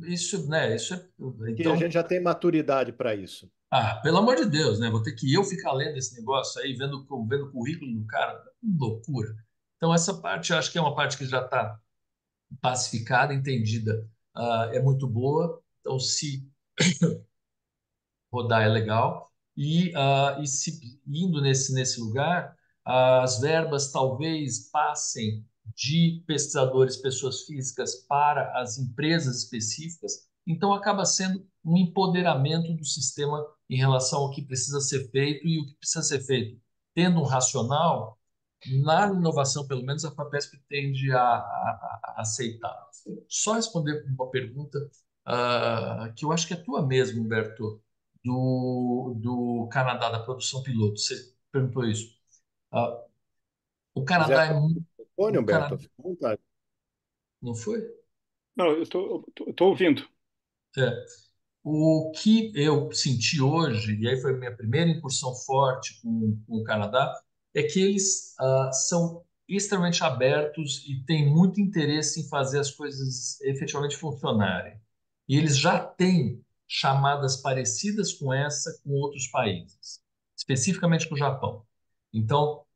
Isso, né? Isso é. Que a Então, gente já tem maturidade para isso. pelo amor de Deus, né? Vou ter que eu ficar lendo esse negócio aí, vendo o currículo do cara. Loucura. Então, essa parte eu acho que é uma parte que já está pacificada, entendida, é muito boa. Então, se rodar é legal. E se indo nesse lugar, as verbas talvez passem de pesquisadores, pessoas físicas, para as empresas específicas. Então, acaba sendo um empoderamento do sistema em relação ao que precisa ser feito e o que precisa ser feito tendo um racional, na inovação, pelo menos, a FAPESP tende a aceitar. Só responder uma pergunta que eu acho que é tua mesmo, Humberto, do Canadá, da produção piloto. Você perguntou isso. Ah, o Quiser Canadá é falar muito. do telefone, O Humberto, Canadá, fica à vontade. não foi? Não, eu estou ouvindo. É. O que eu senti hoje, e aí foi a minha primeira incursão forte com o Canadá, é que eles são extremamente abertos e têm muito interesse em fazer as coisas efetivamente funcionarem. E eles já têm chamadas parecidas com essa com outros países, especificamente com o Japão. Então,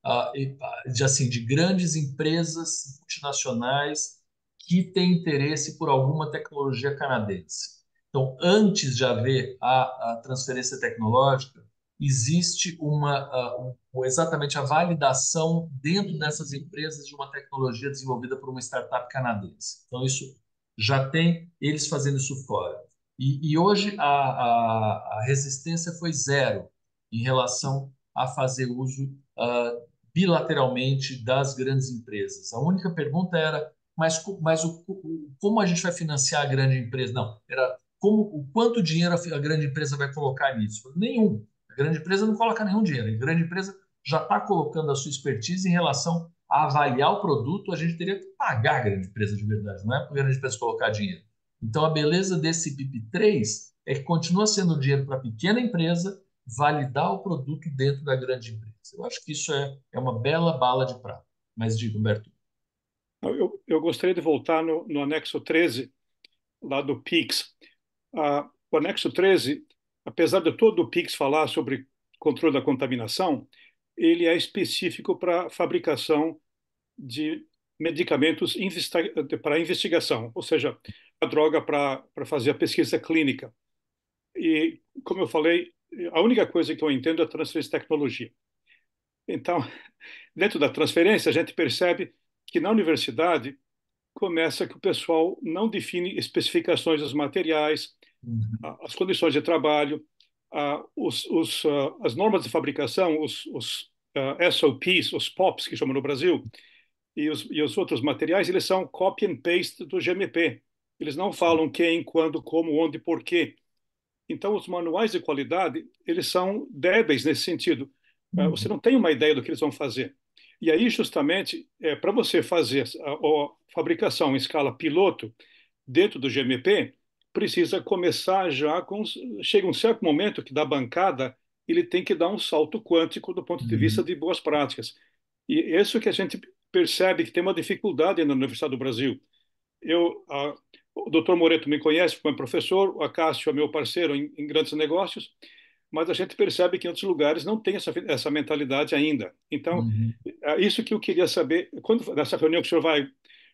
de grandes empresas multinacionais que têm interesse por alguma tecnologia canadense. Então, antes de haver a transferência tecnológica, existe exatamente a validação dentro dessas empresas de uma tecnologia desenvolvida por uma startup canadense. Então, isso já tem eles fazendo isso fora. E hoje a resistência foi zero em relação a fazer uso bilateralmente das grandes empresas. A única pergunta era, como a gente vai financiar a grande empresa? Não, era o quanto dinheiro a grande empresa vai colocar nisso? Nenhum. A grande empresa não coloca nenhum dinheiro. A grande empresa já está colocando a sua expertise em relação a avaliar o produto. A gente teria que pagar a grande empresa de verdade, não é para a grande empresa colocar dinheiro. Então, a beleza desse PIP3 é que continua sendo dinheiro para a pequena empresa validar o produto dentro da grande empresa. Eu acho que isso é uma bela bala de prata. Mas diga, Humberto. Eu gostaria de voltar no anexo 13, lá do PIX. O anexo 13, apesar de todo o PIX falar sobre controle da contaminação, ele é específico para fabricação de medicamentos para investigação, ou seja, a droga para fazer a pesquisa clínica. E, como eu falei, a única coisa que eu entendo é a transferência de tecnologia. Então, dentro da transferência, a gente percebe que na universidade começa que o pessoal não define especificações dos materiais, Uhum. as condições de trabalho, as normas de fabricação, os SOPs, os POPs, que chamam no Brasil, e os outros materiais, eles são copy and paste do GMP. Eles não Sim. falam quem, quando, como, onde, porquê. Então, os manuais de qualidade, eles são débeis nesse sentido. Você Uhum. não tem uma ideia do que eles vão fazer. E aí, justamente, para você fazer a fabricação em escala piloto dentro do GMP, precisa começar já com... Chega um certo momento que da bancada ele tem que dar um salto quântico do ponto de vista Uhum. de boas práticas. E isso que a gente percebe que tem uma dificuldade na Universidade do Brasil. O doutor Moreto me conhece como professor, o Acácio é meu parceiro em grandes negócios, mas a gente percebe que em outros lugares não tem essa mentalidade ainda. Então, Uhum. é isso que eu queria saber. Quando, nessa reunião que o senhor vai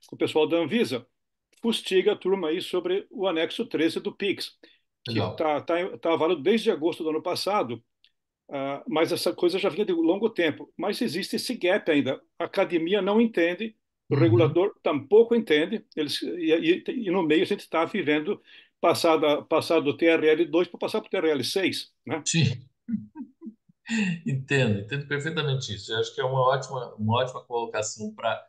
com o pessoal da Anvisa, fustiga a turma aí sobre o anexo 13 do PIX, que Legal. tá válido desde agosto do ano passado, mas essa coisa já vinha de longo tempo. Mas existe esse gap ainda. A academia não entende, o Uhum. regulador tampouco entende, e no meio a gente está vivendo passar do TRL2 para passar para o TRL6, né? Sim. Entendo perfeitamente isso. Eu acho que é uma ótima colocação para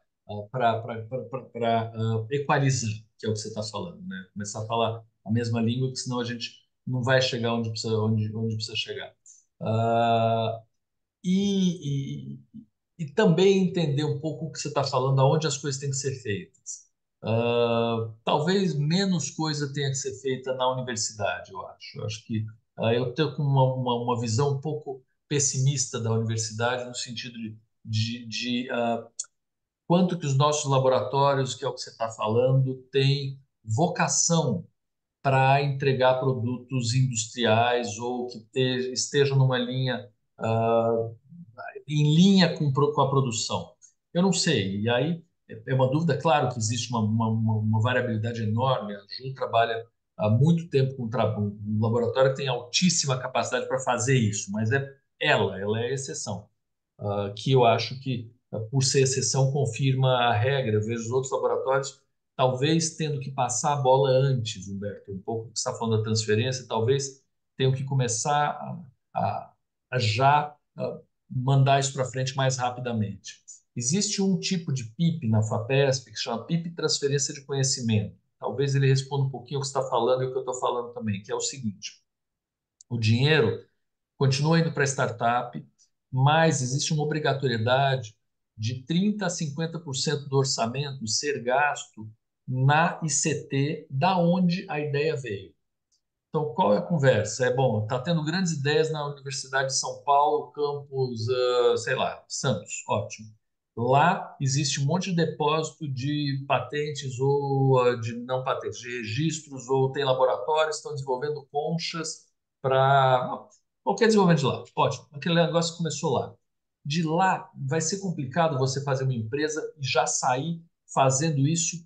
equalizar, que é o que você está falando, né? Começar a falar a mesma língua, que senão a gente não vai chegar onde precisa chegar. Ah, e, e também entender um pouco o que você está falando, aonde as coisas têm que ser feitas. Talvez menos coisa tenha que ser feita na universidade, eu acho. Eu acho que eu tenho uma visão um pouco pessimista da universidade, no sentido de quanto que os nossos laboratórios, que é o que você está falando, têm vocação para entregar produtos industriais ou que estejam numa linha ah, em linha com a produção. Eu não sei. E aí é uma dúvida, claro que existe uma variabilidade enorme. A Ju trabalha há muito tempo com um laboratório que tem altíssima capacidade para fazer isso, mas ela é a exceção. Que eu acho que, por ser exceção, confirma a regra. Eu vejo os outros laboratórios talvez tendo que passar a bola antes, Humberto, um pouco que você está falando da transferência, talvez tenho que começar a, a já mandar isso para frente mais rapidamente. Existe um tipo de PIP na FAPESP que chama PIP Transferência de Conhecimento. Talvez ele responda um pouquinho o que você está falando e o que eu estou falando também, que é o seguinte: o dinheiro continua indo para a startup, mas existe uma obrigatoriedade de 30% a 50% do orçamento ser gasto na ICT, da onde a ideia veio. Então, qual é a conversa? É bom, está tendo grandes ideias na Universidade de São Paulo, campus, sei lá, Santos, ótimo. Lá existe um monte de depósito de patentes ou de não patentes, de registros, ou tem laboratórios que estão desenvolvendo conchas para qualquer desenvolvimento de lá. Ótimo, aquele negócio começou lá. De lá vai ser complicado você fazer uma empresa e já sair fazendo isso,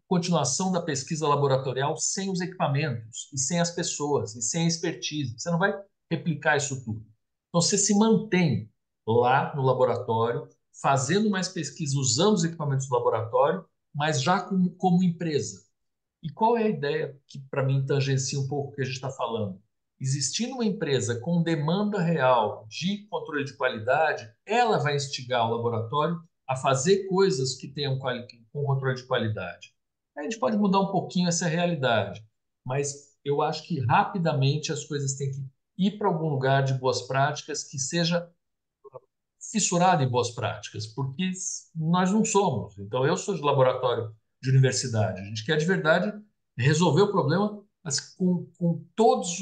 continuação da pesquisa laboratorial, sem os equipamentos e sem as pessoas e sem a expertise. Você não vai replicar isso tudo. Então, você se mantém lá no laboratório, fazendo mais pesquisa, usando os equipamentos do laboratório, mas já como empresa. E qual é a ideia que, para mim, tangencia um pouco o que a gente está falando? Existindo uma empresa com demanda real de controle de qualidade, ela vai instigar o laboratório a fazer coisas que tenham com controle de qualidade. A gente pode mudar um pouquinho essa realidade, mas eu acho que rapidamente as coisas têm que ir para algum lugar de boas práticas que seja fissurado em boas práticas, porque nós não somos. Então, eu sou de laboratório de universidade. A gente quer de verdade resolver o problema, mas com todos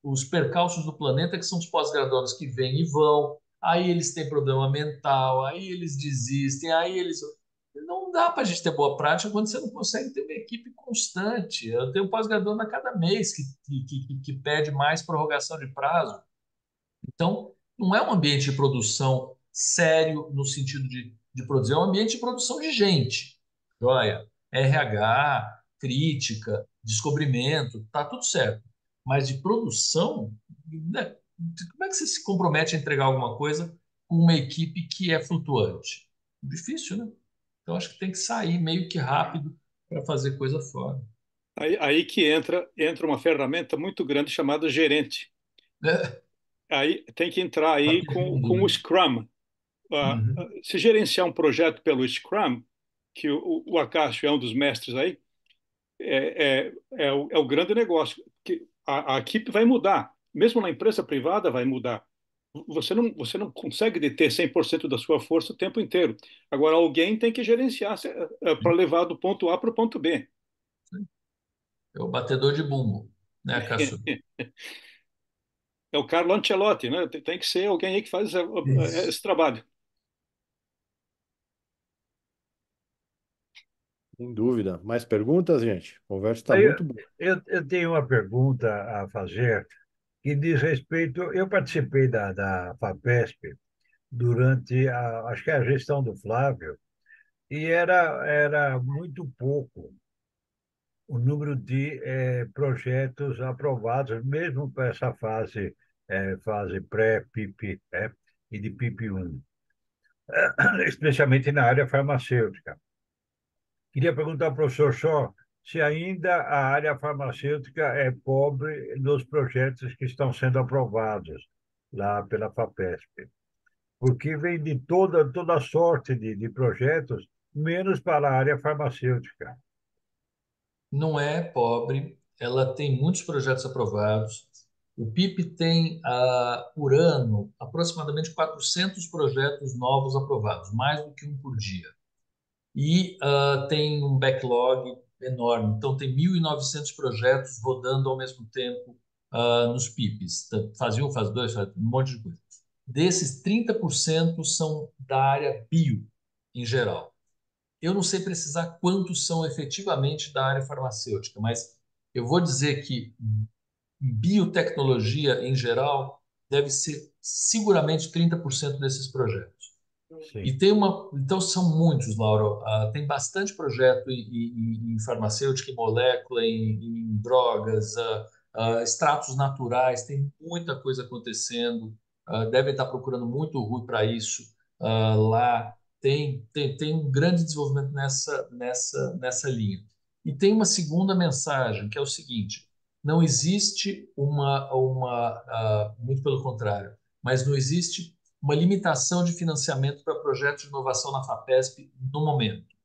os percalços do planeta, que são os pós-graduados que vêm e vão, aí eles têm problema mental, aí eles desistem, aí eles. Não dá para a gente ter boa prática quando você não consegue ter uma equipe constante. Eu tenho um pós-graduando a cada mês que pede mais prorrogação de prazo. Então, não é um ambiente de produção sério no sentido de produzir, é um ambiente de produção de gente. Olha, RH, crítica, descobrimento, tá tudo certo. Mas de produção, né, como é que você se compromete a entregar alguma coisa com uma equipe que é flutuante? Difícil, né? Então, acho que tem que sair meio que rápido para fazer coisa fora. Aí que entra uma ferramenta muito grande chamada gerente. Aí tem que entrar aí Papel com o mundo, Scrum. né? Se gerenciar um projeto pelo Scrum, que o Acácio é um dos mestres aí, é o grande negócio. Que a equipe vai mudar. Mesmo na empresa privada vai mudar. Você não consegue deter 100% da sua força o tempo inteiro. Agora, alguém tem que gerenciar para levar do ponto A para o ponto B. É o batedor de bumbo, né, Cássio? É o Carlo Ancelotti, né? Tem que ser alguém aí que faz Isso. esse trabalho. Sem dúvida. Mais perguntas, gente? A conversa está Aí muito boa. eu tenho uma pergunta a fazer que diz respeito. Eu participei da FAPESP durante acho que a gestão do Flávio, e era muito pouco o número de projetos aprovados, mesmo para essa fase pré-PIP, e de PIP 1, especialmente na área farmacêutica. Queria perguntar ao professor só se ainda a área farmacêutica é pobre nos projetos que estão sendo aprovados lá pela FAPESP, porque vem de toda sorte de projetos, menos para a área farmacêutica. Não é pobre, ela tem muitos projetos aprovados. O PIP tem, por ano, aproximadamente 400 projetos novos aprovados, mais do que um por dia. E tem um backlog enorme. Então, tem 1.900 projetos rodando ao mesmo tempo nos PIPs. Fase 1, fase 2, fase um monte de coisa. Desses, 30% são da área bio, em geral. Eu não sei precisar quantos são efetivamente da área farmacêutica, mas eu vou dizer que biotecnologia, em geral, deve ser seguramente 30% desses projetos. Sim. E tem uma. Então, são muitos, Laura. Tem bastante projeto em farmacêutica, em molécula, em drogas, extratos naturais, tem muita coisa acontecendo. Devem estar procurando muito o RUI para isso lá. Tem um grande desenvolvimento nessa linha. E tem uma segunda mensagem, que é o seguinte: não existe muito pelo contrário, mas não existe uma limitação de financiamento para projetos de inovação na FAPESP no momento.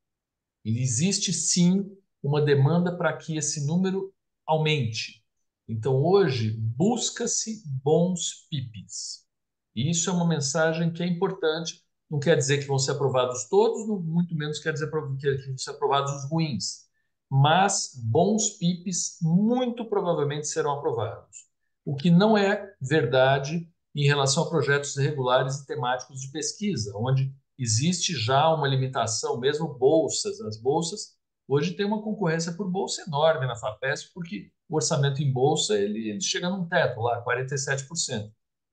E existe sim uma demanda para que esse número aumente. Então, hoje, busca-se bons PIPs. E isso é uma mensagem que é importante. Não quer dizer que vão ser aprovados todos, muito menos quer dizer que vão ser aprovados os ruins. Mas bons PIPs muito provavelmente serão aprovados. O que não é verdade em relação a projetos regulares e temáticos de pesquisa, onde existe já uma limitação, mesmo bolsas. As bolsas, hoje tem uma concorrência por bolsa enorme na FAPESP, porque o orçamento em bolsa ele chega num teto lá, 47%,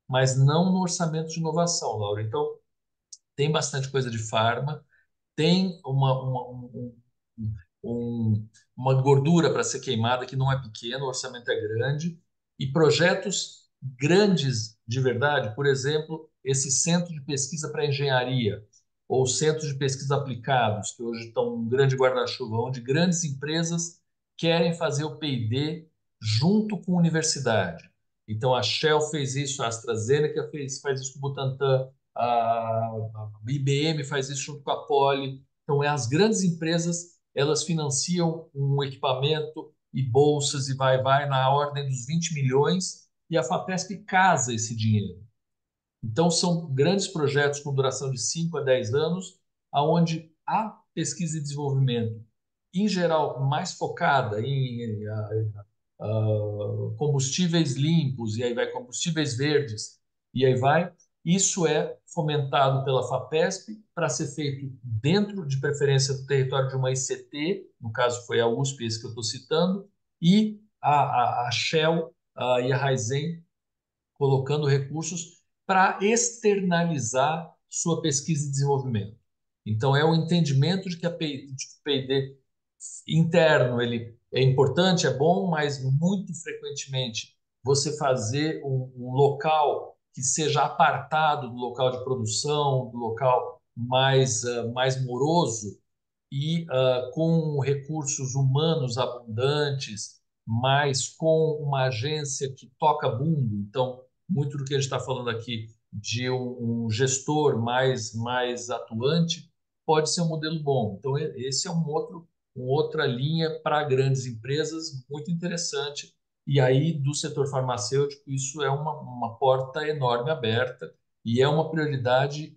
mas não no orçamento de inovação, Laura. Então, tem bastante coisa de farma, tem uma gordura para ser queimada que não é pequena, o orçamento é grande, e projetos grandes de verdade, por exemplo, esse centro de pesquisa para engenharia, ou centros de pesquisa aplicados, que hoje estão um grande guarda-chuva, onde grandes empresas querem fazer o P&D junto com a universidade. Então, a Shell fez isso, a AstraZeneca faz isso com o Butantan, a IBM faz isso junto com a Poli. Então, as grandes empresas, elas financiam um equipamento e bolsas e vai na ordem dos 20 milhões e a FAPESP casa esse dinheiro. Então, são grandes projetos com duração de 5 a 10 anos, aonde a pesquisa e desenvolvimento, em geral, mais focada em combustíveis limpos, e aí vai combustíveis verdes, e aí vai. Isso é fomentado pela FAPESP para ser feito dentro, de preferência, do território de uma ICT, no caso foi a USP, esse que eu estou citando, e a Shell e a Raizen colocando recursos para externalizar sua pesquisa e desenvolvimento. Então, é o entendimento de que o P&D interno ele é importante, é bom, mas muito frequentemente você fazer um local que seja apartado do local de produção, do local mais moroso e com recursos humanos abundantes, mas com uma agência que toca bumbo. Então, muito do que a gente está falando aqui de um gestor mais atuante pode ser um modelo bom. Então, esse é uma outra linha para grandes empresas muito interessante. E aí, do setor farmacêutico, isso é uma porta enorme aberta e é uma prioridade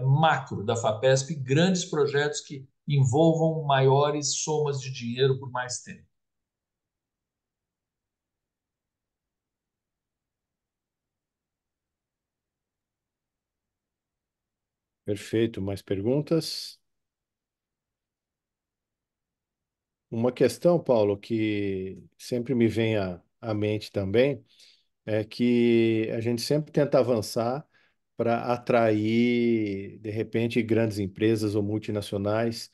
macro da FAPESP, grandes projetos que envolvam maiores somas de dinheiro por mais tempo. Perfeito. Mais perguntas? Uma questão, Paulo, que sempre me vem à mente também é que a gente sempre tenta avançar para atrair, de repente, grandes empresas ou multinacionais,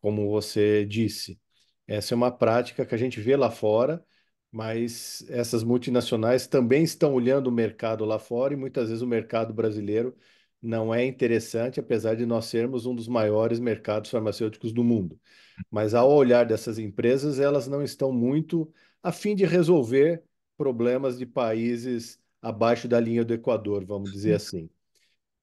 como você disse. Essa é uma prática que a gente vê lá fora, mas essas multinacionais também estão olhando o mercado lá fora e muitas vezes o mercado brasileiro não é interessante, apesar de nós sermos um dos maiores mercados farmacêuticos do mundo. Mas ao olhar dessas empresas, elas não estão muito a fim de resolver problemas de países abaixo da linha do Equador, vamos dizer assim.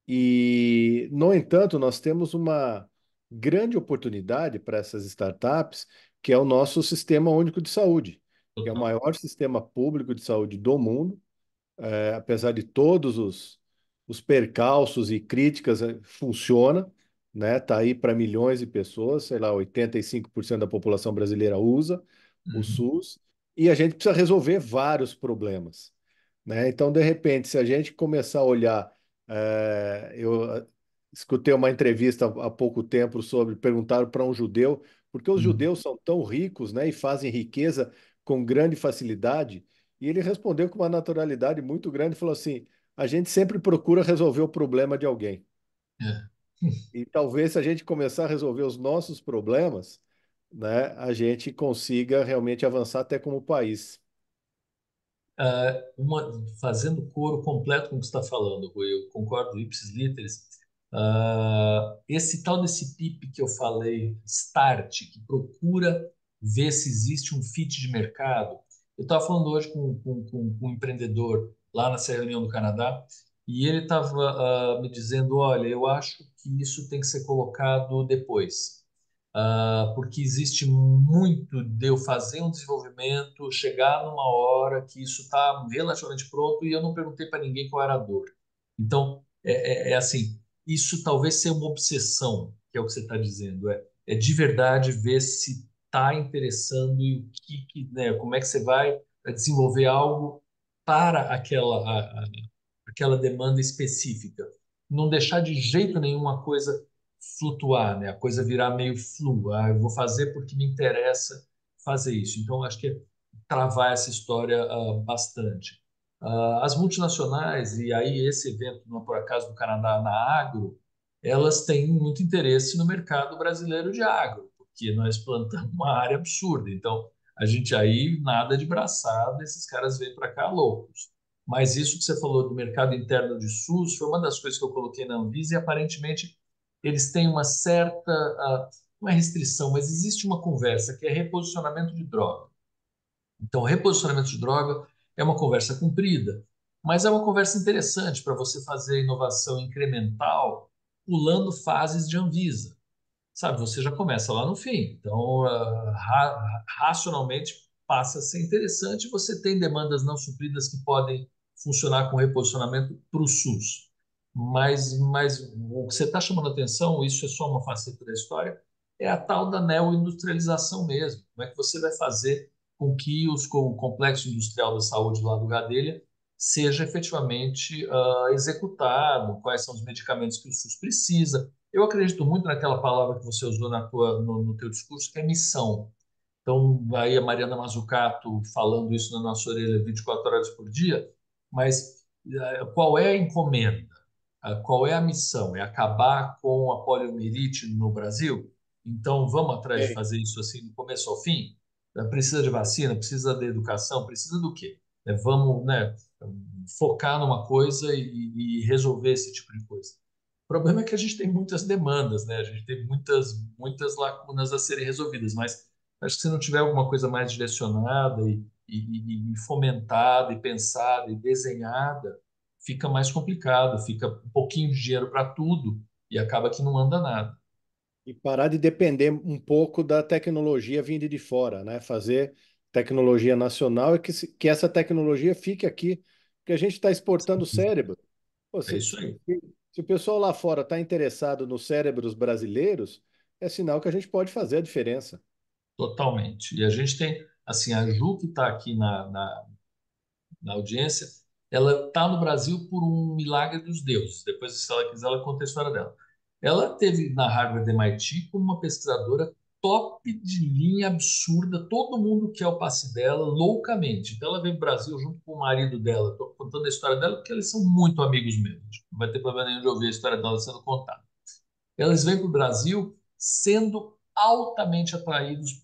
E, no entanto, nós temos uma grande oportunidade para essas startups, que é o nosso Sistema Único de Saúde, que é o maior sistema público de saúde do mundo, apesar de todos os percalços e críticas, funciona, né? Tá aí para milhões de pessoas, sei lá, 85% da população brasileira usa o Uhum. SUS, e a gente precisa resolver vários problemas, né? Então, de repente, se a gente começar a olhar, eu escutei uma entrevista há pouco tempo sobre, perguntaram para um judeu, por que os Uhum. judeus são tão ricos, né, e fazem riqueza com grande facilidade? E ele respondeu com uma naturalidade muito grande, falou assim: a gente sempre procura resolver o problema de alguém. É. E talvez se a gente começar a resolver os nossos problemas, né, a gente consiga realmente avançar até como país. Fazendo coro completo com o que você está falando, Rui, eu concordo ipsis literis. Esse tal desse PIP que eu falei, Start, que procura ver se existe um fit de mercado, Eu estava falando hoje com um empreendedor lá na Serra Leone do Canadá, e ele estava me dizendo, olha, eu acho que isso tem que ser colocado depois. Porque existe muito de eu fazer um desenvolvimento, chegar numa hora que isso está relativamente pronto e eu não perguntei para ninguém qual era a dor. Então, é assim, isso talvez seja uma obsessão, que é o que você está dizendo, é de verdade ver se está interessando e o né, como é que você vai desenvolver algo para aquela demanda específica. Não deixar de jeito nenhum a coisa flutuar, né? A coisa virar meio flu. Eu vou fazer porque me interessa fazer isso. Então, acho que é travar essa história bastante. As multinacionais, e aí esse evento, não é por acaso, do Canadá na agro, elas têm muito interesse no mercado brasileiro de agro, porque nós plantamos uma área absurda. Então, a gente aí nada de braçada, esses caras vêm para cá loucos. Mas isso que você falou do mercado interno de SUS foi uma das coisas que eu coloquei na Anvisa e aparentemente eles têm uma certa, não é restrição, mas existe uma conversa que é reposicionamento de droga. Então, reposicionamento de droga é uma conversa comprida, mas é uma conversa interessante para você fazer inovação incremental pulando fases de Anvisa. Sabe, você já começa lá no fim. Então, racionalmente passa a ser interessante. Você tem demandas não supridas que podem funcionar com reposicionamento para o SUS. Mas o que você está chamando a atenção, isso é só uma faceta da história, é a tal da neoindustrialização mesmo. Como é que você vai fazer com que o complexo industrial da saúde lá do Gadelha seja efetivamente executado, quais são os medicamentos que o SUS precisa. Eu acredito muito naquela palavra que você usou no teu discurso, que é missão. Então, aí a Mariana Mazzucato falando isso na nossa orelha 24 horas por dia, mas qual é a encomenda? Qual é a missão? É acabar com a poliomielite no Brasil? Então, vamos atrás de Ei, fazer isso assim do começo ao fim? Precisa de vacina? Precisa de educação? Precisa do quê? Vamos, né, focar numa coisa e resolver esse tipo de coisa. O problema é que a gente tem muitas demandas, né? A gente tem muitas lacunas a serem resolvidas, mas acho que se não tiver alguma coisa mais direcionada e fomentada e pensada e desenhada, fica mais complicado, fica um pouquinho de dinheiro para tudo e acaba que não anda nada. e parar de depender um pouco da tecnologia vinda de fora, né? Fazer tecnologia nacional e que essa tecnologia fique aqui, porque a gente está exportando cérebro. Pô, É isso aí, se o pessoal lá fora está interessado nos cérebros brasileiros, é sinal que a gente pode fazer a diferença. totalmente. E a gente tem, assim, a Ju que está aqui na audiência, ela está no Brasil por um milagre dos deuses. Depois, se ela quiser, ela conta a história dela. Ela teve na Harvard MIT como uma pesquisadora top de linha absurda. Todo mundo quer o passe dela loucamente. Então, ela veio para o Brasil junto com o marido dela. Estou contando a história dela porque eles são muito amigos mesmo. Não vai ter problema nenhum de ouvir a história dela sendo contada. Elas vêm para o Brasil sendo altamente atraídos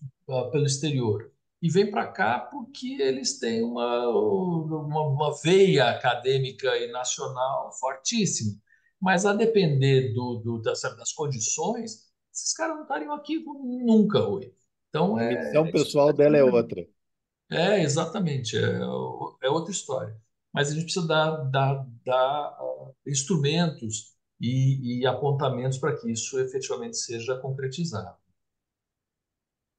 pelo exterior. E vêm para cá porque eles têm uma veia acadêmica e nacional fortíssima. Mas a depender das condições, esses caras não estariam aqui nunca, Rui. Então, A missão isso pessoal dela é outra. exatamente, é outra história. Mas a gente precisa dar instrumentos e apontamentos para que isso efetivamente seja concretizado.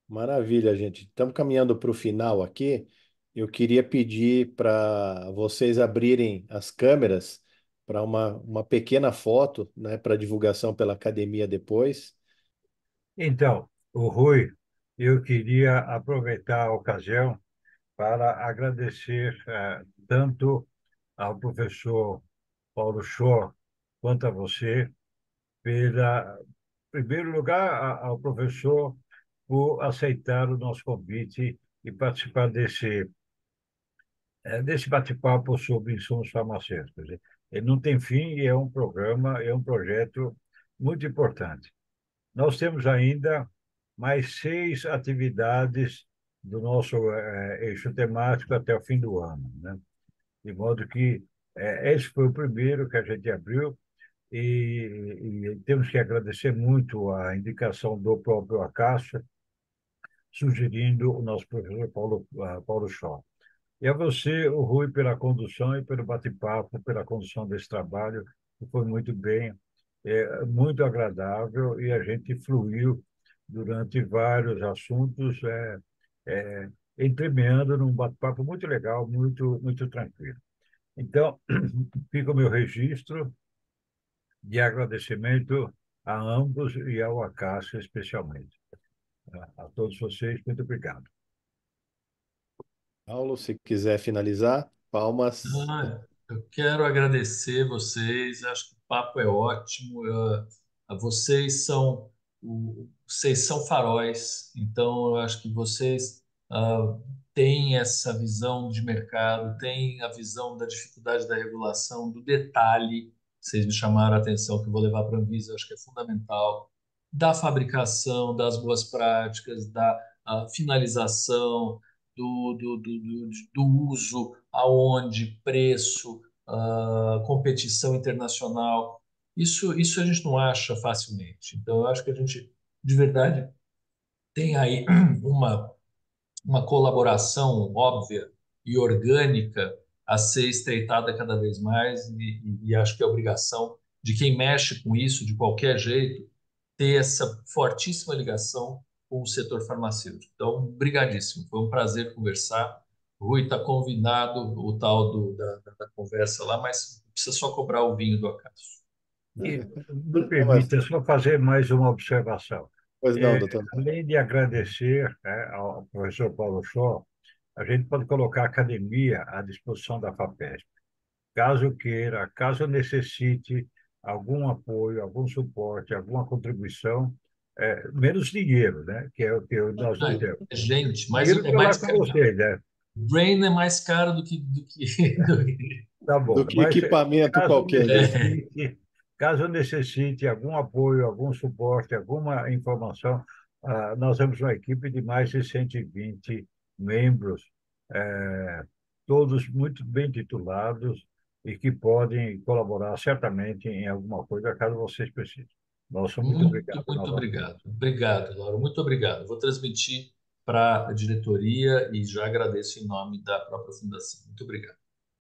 Maravilha, gente. Estamos caminhando para o final aqui. Eu queria pedir para vocês abrirem as câmeras para uma pequena foto, né, para divulgação pela academia depois. Então, o Rui, eu queria aproveitar a ocasião para agradecer tanto ao professor Paulo Schor quanto a você pela, em primeiro lugar, ao professor por aceitar o nosso convite e participar desse bate-papo sobre insumos farmacêuticos. Ele não tem fim e é um programa, é um projeto muito importante. Nós temos ainda mais 6 atividades do nosso eixo temático até o fim do ano, né? De modo que esse foi o primeiro que a gente abriu e temos que agradecer muito a indicação do próprio Acácio, sugerindo o nosso professor Paulo Shaw. E a você, o Rui, pela condução e pelo bate-papo, pela condução desse trabalho, que foi muito bem, muito agradável, e a gente fluiu durante vários assuntos, entremeando num bate-papo muito legal, muito tranquilo. Então, fica o meu registro de agradecimento a ambos e ao Acácio especialmente. A todos vocês, muito obrigado. Paulo, se quiser finalizar, palmas. Eu quero agradecer vocês, acho que o papo é ótimo. Vocês são faróis, então eu acho que vocês têm essa visão de mercado, têm a visão da dificuldade da regulação, do detalhe. Vocês me chamaram a atenção que eu vou levar para a Anvisa, eu acho que é fundamental, da fabricação, das boas práticas, da finalização do uso, aonde, preço, competição internacional. Isso a gente não acha facilmente. Então, eu acho que a gente, de verdade, tem aí uma, uma colaboração óbvia e orgânica a ser estreitada cada vez mais, e acho que é obrigação de quem mexe com isso, de qualquer jeito, ter essa fortíssima ligação com o setor farmacêutico. Então, brigadíssimo. Foi um prazer conversar. Rui, está convidado o tal da conversa lá, mas precisa só cobrar o vinho do acaso. E me Não, mas, permita só fazer mais uma observação. pois não, doutor. Além de agradecer, ao professor Paulo Shaw, a gente pode colocar a academia à disposição da FAPESP. Caso queira, caso necessite algum apoio, algum suporte, alguma contribuição, menos dinheiro, né? Que é o que nós não temos. Gente, mas Dinheiro é está lá mais com caro. vocês, né? Brain é mais caro Tá Do bom, que mas equipamento caso qualquer desse. necessite, caso necessite algum apoio, algum suporte, alguma informação, nós temos uma equipe de mais de 120 membros, eh, todos muito bem titulados e que podem colaborar certamente em alguma coisa, caso vocês precisem. Nosso muito Muito, obrigado muito novamente. obrigado. Obrigado, Laura. Muito obrigado. Vou transmitir para a diretoria e já agradeço em nome da própria fundação. Muito obrigado.